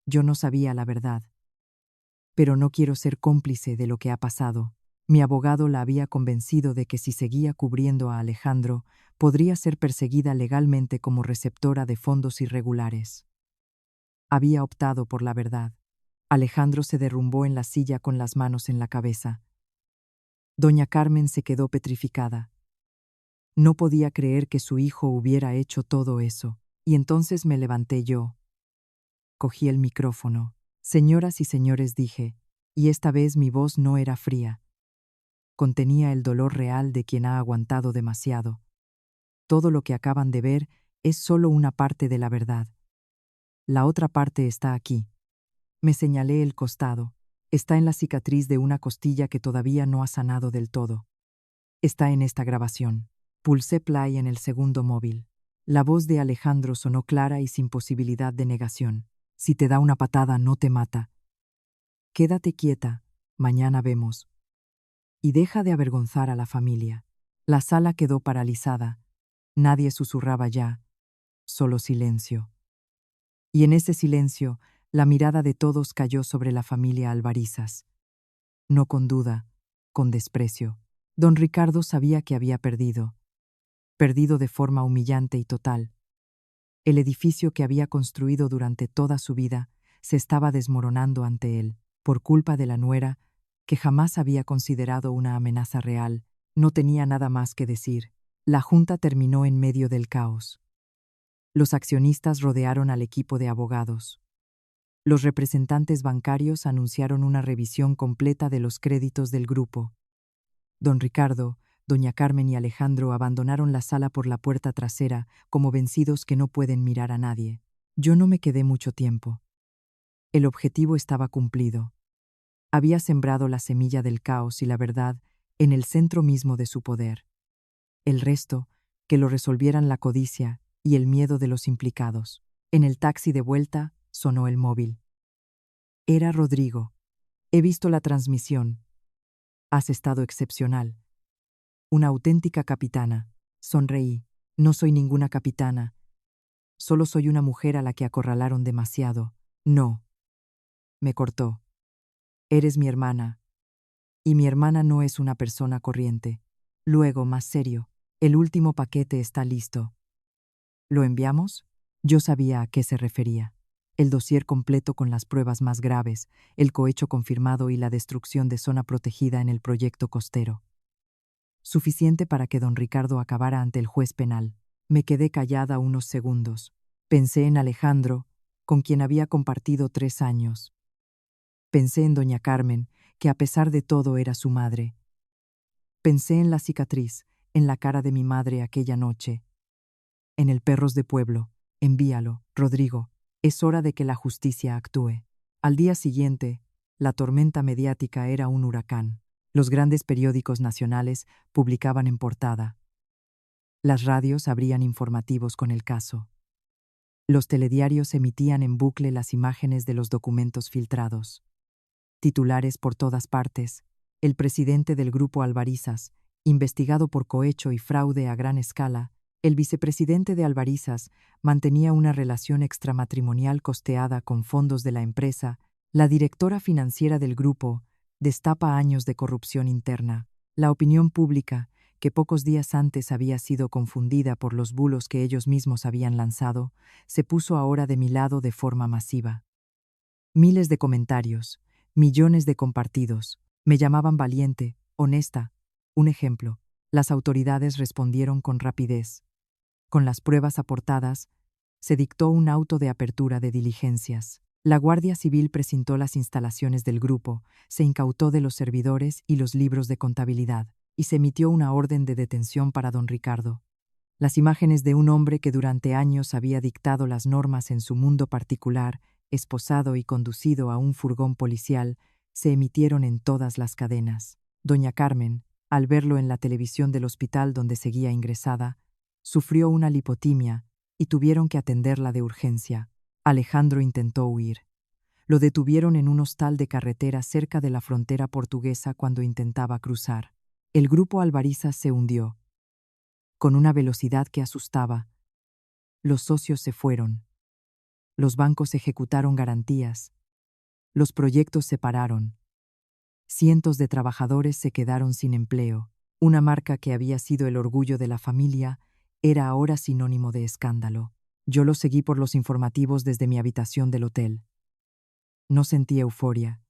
[SPEAKER 1] Yo no sabía la verdad. Pero no quiero ser cómplice de lo que ha pasado. Mi abogado la había convencido de que si seguía cubriendo a Alejandro, podría ser perseguida legalmente como receptora de fondos irregulares. Había optado por la verdad. Alejandro se derrumbó en la silla con las manos en la cabeza. Doña Carmen se quedó petrificada. No podía creer que su hijo hubiera hecho todo eso, y entonces me levanté yo. Cogí el micrófono. Señoras y señores, dije, y esta vez mi voz no era fría. Contenía el dolor real de quien ha aguantado demasiado. Todo lo que acaban de ver es solo una parte de la verdad. La otra parte está aquí. Me señalé el costado. Está en la cicatriz de una costilla que todavía no ha sanado del todo. Está en esta grabación. Pulsé play en el segundo móvil. La voz de Alejandro sonó clara y sin posibilidad de negación. Si te da una patada, no te mata. Quédate quieta, mañana vemos. Y deja de avergonzar a la familia. La sala quedó paralizada. Nadie susurraba ya, solo silencio. Y en ese silencio, la mirada de todos cayó sobre la familia Alvarizas. No con duda, con desprecio. Don Ricardo sabía que había perdido. Perdido de forma humillante y total. El edificio que había construido durante toda su vida se estaba desmoronando ante él, por culpa de la nuera, que jamás había considerado una amenaza real. No tenía nada más que decir. La junta terminó en medio del caos. Los accionistas rodearon al equipo de abogados. Los representantes bancarios anunciaron una revisión completa de los créditos del grupo. Don Ricardo, doña Carmen y Alejandro abandonaron la sala por la puerta trasera, como vencidos que no pueden mirar a nadie. Yo no me quedé mucho tiempo. El objetivo estaba cumplido. Había sembrado la semilla del caos y la verdad en el centro mismo de su poder. El resto, que lo resolvieran la codicia y el miedo de los implicados. En el taxi de vuelta, sonó el móvil. Era Rodrigo. He visto la transmisión. Has estado excepcional. Una auténtica capitana. Sonreí. No soy ninguna capitana. Solo soy una mujer a la que acorralaron demasiado. No. Me cortó. Eres mi hermana. Y mi hermana no es una persona corriente. Luego, más serio, el último paquete está listo. ¿Lo enviamos? Yo sabía a qué se refería. El dossier completo con las pruebas más graves, el cohecho confirmado y la destrucción de zona protegida en el proyecto costero. Suficiente para que don Ricardo acabara ante el juez penal. Me quedé callada unos segundos. Pensé en Alejandro, con quien había compartido 3 años. Pensé en doña Carmen, que a pesar de todo era su madre. Pensé en la cicatriz, en la cara de mi madre aquella noche. En el Perros de Pueblo. Envíalo, Rodrigo. Es hora de que la justicia actúe. Al día siguiente, la tormenta mediática era un huracán. Los grandes periódicos nacionales publicaban en portada. Las radios abrían informativos con el caso. Los telediarios emitían en bucle las imágenes de los documentos filtrados. Titulares por todas partes. El presidente del Grupo Albarizas, investigado por cohecho y fraude a gran escala. El vicepresidente de Albarizas mantenía una relación extramatrimonial costeada con fondos de la empresa. La directora financiera del grupo destapa años de corrupción interna. La opinión pública, que pocos días antes había sido confundida por los bulos que ellos mismos habían lanzado, se puso ahora de mi lado de forma masiva. Miles de comentarios, millones de compartidos, me llamaban valiente, honesta. Un ejemplo, las autoridades respondieron con rapidez. Con las pruebas aportadas, se dictó un auto de apertura de diligencias. La Guardia Civil precintó las instalaciones del grupo, se incautó de los servidores y los libros de contabilidad, y se emitió una orden de detención para don Ricardo. Las imágenes de un hombre que durante años había dictado las normas en su mundo particular, esposado y conducido a un furgón policial, se emitieron en todas las cadenas. Doña Carmen, al verlo en la televisión del hospital donde seguía ingresada, sufrió una lipotimia y tuvieron que atenderla de urgencia. Alejandro intentó huir. Lo detuvieron en un hostal de carretera cerca de la frontera portuguesa cuando intentaba cruzar. El grupo Albarizas se hundió. Con una velocidad que asustaba. Los socios se fueron. Los bancos ejecutaron garantías. Los proyectos se pararon. Cientos de trabajadores se quedaron sin empleo. Una marca que había sido el orgullo de la familia era ahora sinónimo de escándalo. Yo lo seguí por los informativos desde mi habitación del hotel. No sentí euforia,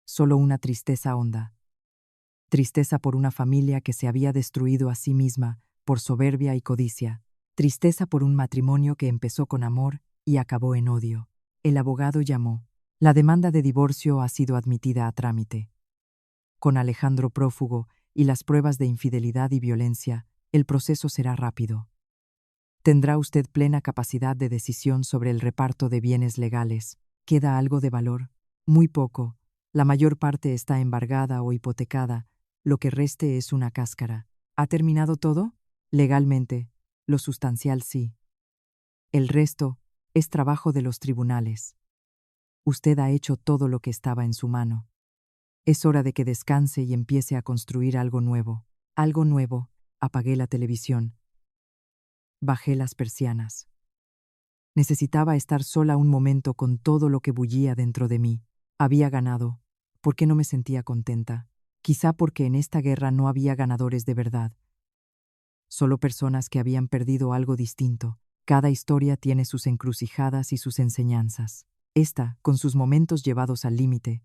[SPEAKER 1] solo una tristeza honda. Tristeza por una familia que se había destruido a sí misma por soberbia y codicia. Tristeza por un matrimonio que empezó con amor y acabó en odio. El abogado llamó. La demanda de divorcio ha sido admitida a trámite. Con Alejandro prófugo y las pruebas de infidelidad y violencia, el proceso será rápido. Tendrá usted plena capacidad de decisión sobre el reparto de bienes legales. ¿Queda algo de valor? Muy poco. La mayor parte está embargada o hipotecada. Lo que reste es una cáscara. ¿Ha terminado todo? Legalmente. Lo sustancial sí. El resto es trabajo de los tribunales. Usted ha hecho todo lo que estaba en su mano. Es hora de que descanse y empiece a construir algo nuevo. Algo nuevo. Apagué la televisión. Bajé las persianas. Necesitaba estar sola un momento con todo lo que bullía dentro de mí. Había ganado. ¿Por qué no me sentía contenta? Quizá porque en esta guerra no había ganadores de verdad. Solo personas que habían perdido algo distinto. Cada historia tiene sus encrucijadas y sus enseñanzas. Esta, con sus momentos llevados al límite,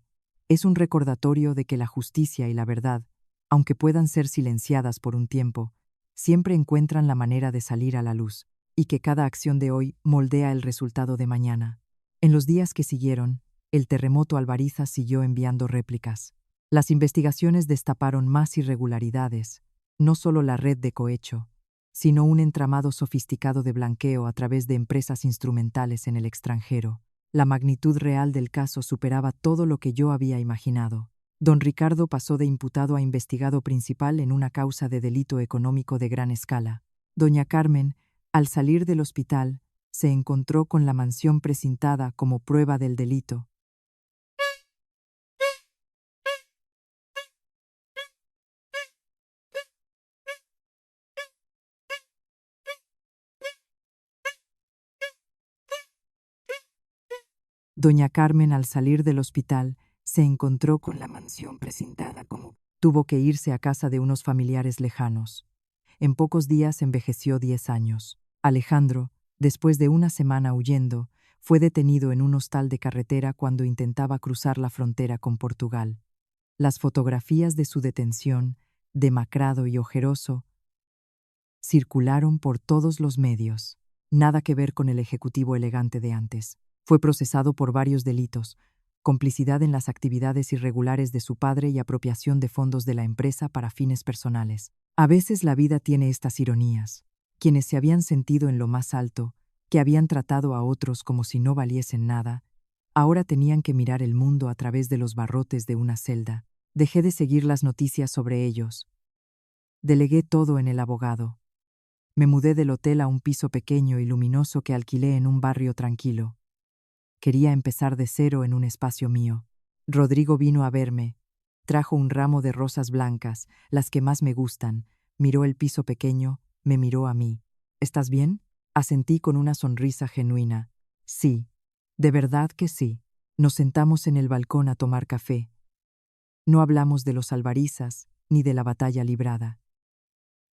[SPEAKER 1] es un recordatorio de que la justicia y la verdad, aunque puedan ser silenciadas por un tiempo, siempre encuentran la manera de salir a la luz, y que cada acción de hoy moldea el resultado de mañana. En los días que siguieron, el terremoto Albarizas siguió enviando réplicas. Las investigaciones destaparon más irregularidades, no solo la red de cohecho, sino un entramado sofisticado de blanqueo a través de empresas instrumentales en el extranjero. La magnitud real del caso superaba todo lo que yo había imaginado. Don Ricardo pasó de imputado a investigado principal en una causa de delito económico de gran escala. Doña Carmen, al salir del hospital, se encontró con la mansión precintada como prueba del delito. Doña Carmen, al salir del hospital, se encontró con la mansión precintada como... Tuvo que irse a casa de unos familiares lejanos. En pocos días envejeció 10 años. Alejandro, después de una semana huyendo, fue detenido en un hostal de carretera cuando intentaba cruzar la frontera con Portugal. Las fotografías de su detención, demacrado y ojeroso, circularon por todos los medios. Nada que ver con el ejecutivo elegante de antes. Fue procesado por varios delitos, complicidad en las actividades irregulares de su padre y apropiación de fondos de la empresa para fines personales. A veces la vida tiene estas ironías. Quienes se habían sentido en lo más alto, que habían tratado a otros como si no valiesen nada, ahora tenían que mirar el mundo a través de los barrotes de una celda. Dejé de seguir las noticias sobre ellos. Delegué todo en el abogado. Me mudé del hotel a un piso pequeño y luminoso que alquilé en un barrio tranquilo. Quería empezar de cero en un espacio mío. Rodrigo vino a verme. Trajo un ramo de rosas blancas, las que más me gustan. Miró el piso pequeño, me miró a mí. ¿Estás bien? Asentí con una sonrisa genuina. Sí, de verdad que sí. Nos sentamos en el balcón a tomar café. No hablamos de los Albarizas ni de la batalla librada.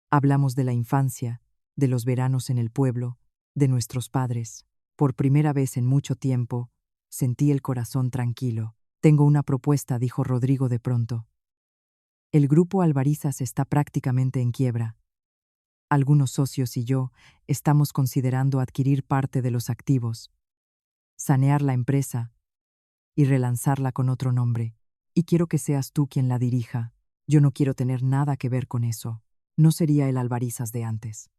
[SPEAKER 1] Hablamos de la infancia, de los veranos en el pueblo, de nuestros padres. Por primera vez en mucho tiempo, sentí el corazón tranquilo. Tengo una propuesta, dijo Rodrigo de pronto. El grupo Albarizas está prácticamente en quiebra. Algunos socios y yo estamos considerando adquirir parte de los activos, sanear la empresa y relanzarla con otro nombre. Y quiero que seas tú quien la dirija. Yo no quiero tener nada que ver con eso. No sería el Albarizas de antes.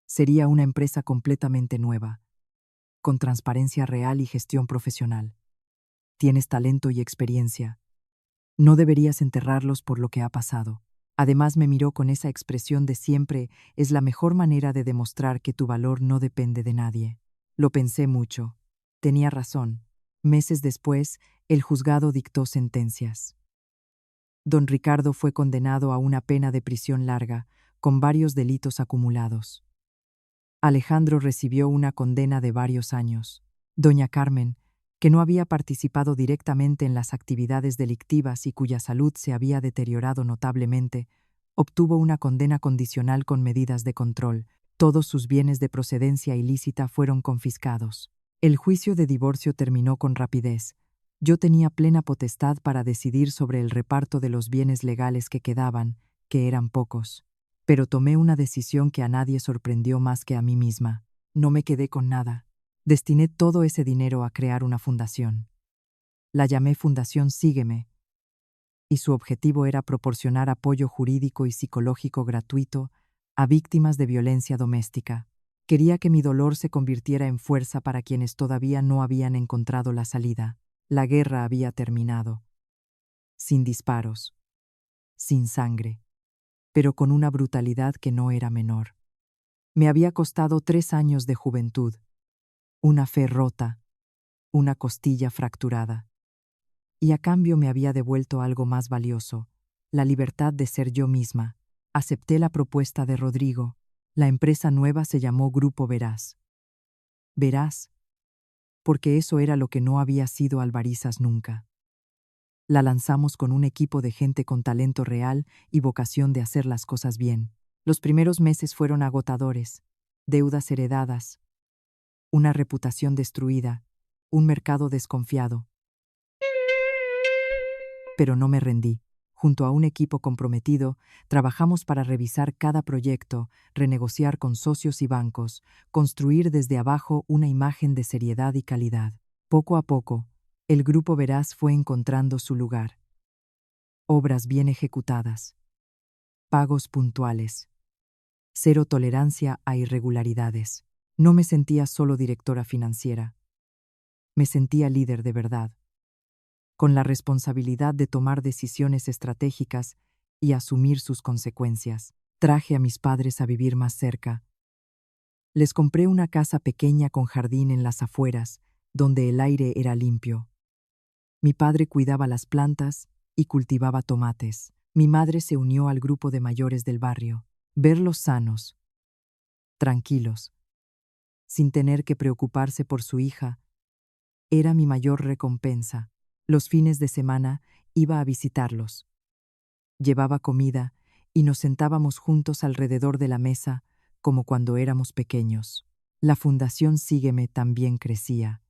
[SPEAKER 1] Sería una empresa completamente nueva, con transparencia real y gestión profesional. Tienes talento y experiencia. No deberías enterrarlos por lo que ha pasado. Además me miró con esa expresión de siempre, es la mejor manera de demostrar que tu valor no depende de nadie. Lo pensé mucho. Tenía razón. Meses después, el juzgado dictó sentencias. Don Ricardo fue condenado a una pena de prisión larga, con varios delitos acumulados. Alejandro recibió una condena de varios años. Doña Carmen, que no había participado directamente en las actividades delictivas y cuya salud se había deteriorado notablemente, obtuvo una condena condicional con medidas de control. Todos sus bienes de procedencia ilícita fueron confiscados. El juicio de divorcio terminó con rapidez. Yo tenía plena potestad para decidir sobre el reparto de los bienes legales que quedaban, que eran pocos. Pero tomé una decisión que a nadie sorprendió más que a mí misma. No me quedé con nada. Destiné todo ese dinero a crear una fundación. La llamé Fundación Sígueme, y su objetivo era proporcionar apoyo jurídico y psicológico gratuito a víctimas de violencia doméstica. Quería que mi dolor se convirtiera en fuerza para quienes todavía no habían encontrado la salida. La guerra había terminado. Sin disparos, sin sangre, pero con una brutalidad que no era menor. Me había costado 3 años de juventud, una fe rota, una costilla fracturada. Y a cambio me había devuelto algo más valioso, la libertad de ser yo misma. Acepté la propuesta de Rodrigo. La empresa nueva se llamó Grupo Veraz. Veraz, porque eso era lo que no había sido Albarizas nunca. La lanzamos con un equipo de gente con talento real y vocación de hacer las cosas bien. Los primeros meses fueron agotadores, deudas heredadas, una reputación destruida, un mercado desconfiado. Pero no me rendí. Junto a un equipo comprometido, trabajamos para revisar cada proyecto, renegociar con socios y bancos, construir desde abajo una imagen de seriedad y calidad. Poco a poco, el Grupo Veraz fue encontrando su lugar. Obras bien ejecutadas. Pagos puntuales. Cero tolerancia a irregularidades. No me sentía solo directora financiera. Me sentía líder de verdad, con la responsabilidad de tomar decisiones estratégicas y asumir sus consecuencias. Traje a mis padres a vivir más cerca. Les compré una casa pequeña con jardín en las afueras, donde el aire era limpio. Mi padre cuidaba las plantas y cultivaba tomates. Mi madre se unió al grupo de mayores del barrio. Verlos sanos, tranquilos, sin tener que preocuparse por su hija, era mi mayor recompensa. Los fines de semana iba a visitarlos. Llevaba comida y nos sentábamos juntos alrededor de la mesa como cuando éramos pequeños. La Fundación Sígueme también crecía.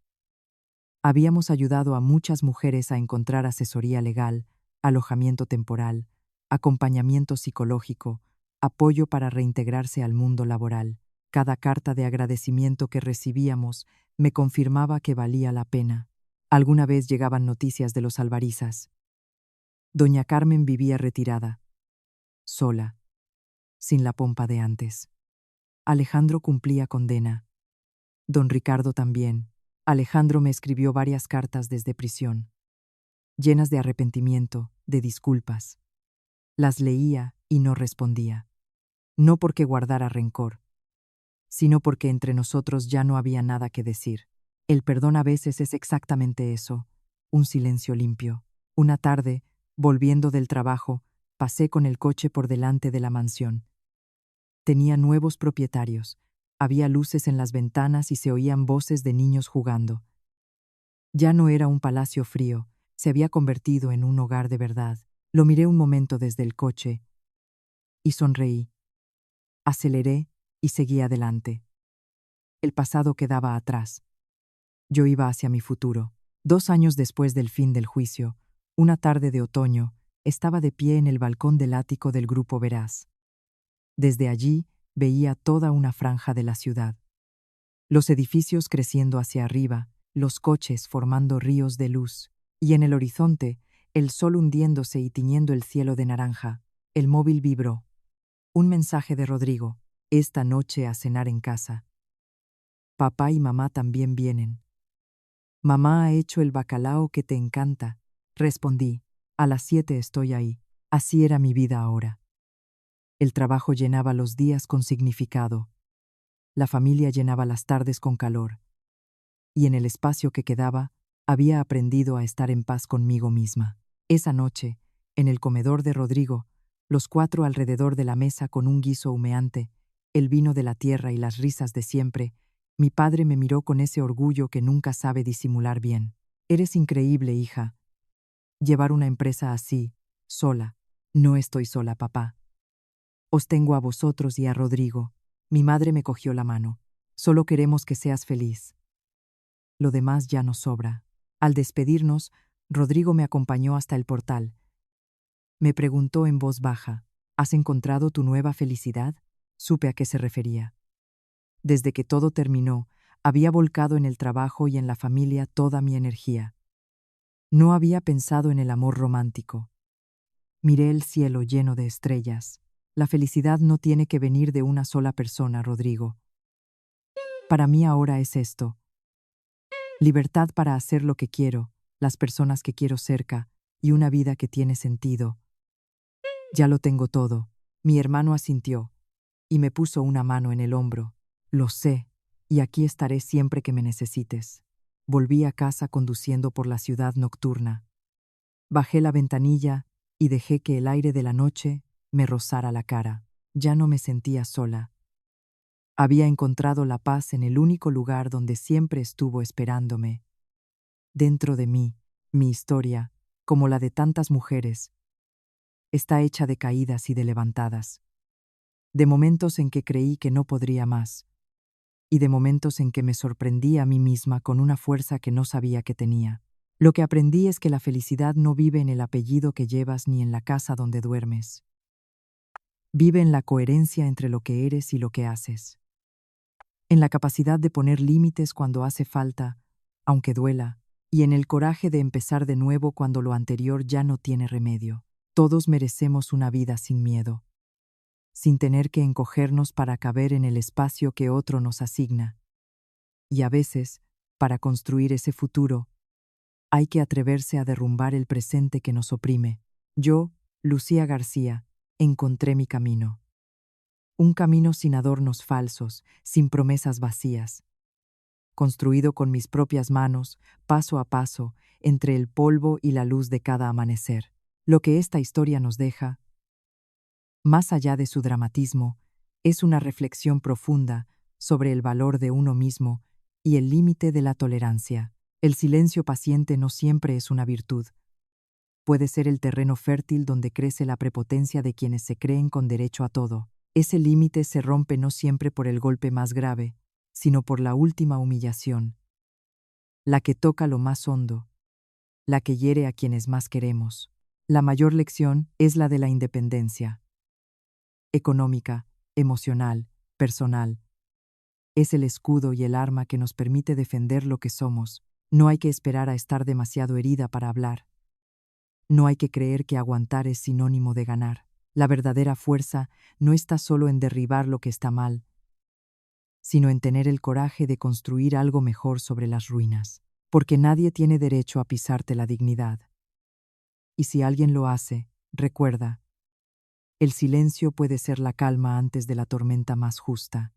[SPEAKER 1] Habíamos ayudado a muchas mujeres a encontrar asesoría legal, alojamiento temporal, acompañamiento psicológico, apoyo para reintegrarse al mundo laboral. Cada carta de agradecimiento que recibíamos me confirmaba que valía la pena. Alguna vez llegaban noticias de los Albarizas. Doña Carmen vivía retirada, sola, sin la pompa de antes. Alejandro cumplía condena. Don Ricardo también. Alejandro me escribió varias cartas desde prisión, llenas de arrepentimiento, de disculpas. Las leía y no respondía. No porque guardara rencor, sino porque entre nosotros ya no había nada que decir. El perdón a veces es exactamente eso, un silencio limpio. Una tarde, volviendo del trabajo, pasé con el coche por delante de la mansión. Tenía nuevos propietarios, había luces en las ventanas y se oían voces de niños jugando. Ya no era un palacio frío, se había convertido en un hogar de verdad. Lo miré un momento desde el coche y sonreí. Aceleré y seguí adelante. El pasado quedaba atrás. Yo iba hacia mi futuro. 2 años después del fin del juicio, una tarde de otoño, estaba de pie en el balcón del ático del Grupo Veraz. Desde allí veía toda una franja de la ciudad. Los edificios creciendo hacia arriba, los coches formando ríos de luz, y en el horizonte, el sol hundiéndose y tiñendo el cielo de naranja. El móvil vibró. Un mensaje de Rodrigo. Esta noche a cenar en casa. Papá y mamá también vienen. Mamá ha hecho el bacalao que te encanta. Respondí. A las 7 estoy ahí. Así era mi vida ahora. El trabajo llenaba los días con significado. La familia llenaba las tardes con calor. Y en el espacio que quedaba, había aprendido a estar en paz conmigo misma. Esa noche, en el comedor de Rodrigo, los 4 alrededor de la mesa con un guiso humeante, el vino de la tierra y las risas de siempre, mi padre me miró con ese orgullo que nunca sabe disimular bien. Eres increíble, hija. Llevar una empresa así, sola. No estoy sola, papá. Os tengo a vosotros y a Rodrigo. Mi madre me cogió la mano. Solo queremos que seas feliz. Lo demás ya nos sobra. Al despedirnos, Rodrigo me acompañó hasta el portal. Me preguntó en voz baja, ¿has encontrado tu nueva felicidad? Supe a qué se refería. Desde que todo terminó, había volcado en el trabajo y en la familia toda mi energía. No había pensado en el amor romántico. Miré el cielo lleno de estrellas. La felicidad no tiene que venir de una sola persona, Rodrigo. Para mí ahora es esto. Libertad para hacer lo que quiero, las personas que quiero cerca, y una vida que tiene sentido. Ya lo tengo todo. Mi hermano asintió, y me puso una mano en el hombro. Lo sé, y aquí estaré siempre que me necesites. Volví a casa conduciendo por la ciudad nocturna. Bajé la ventanilla y dejé que el aire de la noche me rozara la cara. Ya no me sentía sola. Había encontrado la paz en el único lugar donde siempre estuvo esperándome. Dentro de mí, mi historia, como la de tantas mujeres, está hecha de caídas y de levantadas. De momentos en que creí que no podría más, y de momentos en que me sorprendí a mí misma con una fuerza que no sabía que tenía. Lo que aprendí es que la felicidad no vive en el apellido que llevas ni en la casa donde duermes. Vive en la coherencia entre lo que eres y lo que haces. En la capacidad de poner límites cuando hace falta, aunque duela, y en el coraje de empezar de nuevo cuando lo anterior ya no tiene remedio. Todos merecemos una vida sin miedo, sin tener que encogernos para caber en el espacio que otro nos asigna. Y a veces, para construir ese futuro, hay que atreverse a derrumbar el presente que nos oprime. Yo, Lucía García, encontré mi camino. Un camino sin adornos falsos, sin promesas vacías. Construido con mis propias manos, paso a paso, entre el polvo y la luz de cada amanecer. Lo que esta historia nos deja, más allá de su dramatismo, es una reflexión profunda sobre el valor de uno mismo y el límite de la tolerancia. El silencio paciente no siempre es una virtud. Puede ser el terreno fértil donde crece la prepotencia de quienes se creen con derecho a todo. Ese límite se rompe no siempre por el golpe más grave, sino por la última humillación, la que toca lo más hondo, la que hiere a quienes más queremos. La mayor lección es la de la independencia. Económica, emocional, personal. Es el escudo y el arma que nos permite defender lo que somos, No hay que esperar a estar demasiado herida para hablar. No hay que creer que aguantar es sinónimo de ganar. La verdadera fuerza no está solo en derribar lo que está mal, sino en tener el coraje de construir algo mejor sobre las ruinas, porque nadie tiene derecho a pisarte la dignidad. Y si alguien lo hace, recuerda, el silencio puede ser la calma antes de la tormenta más justa.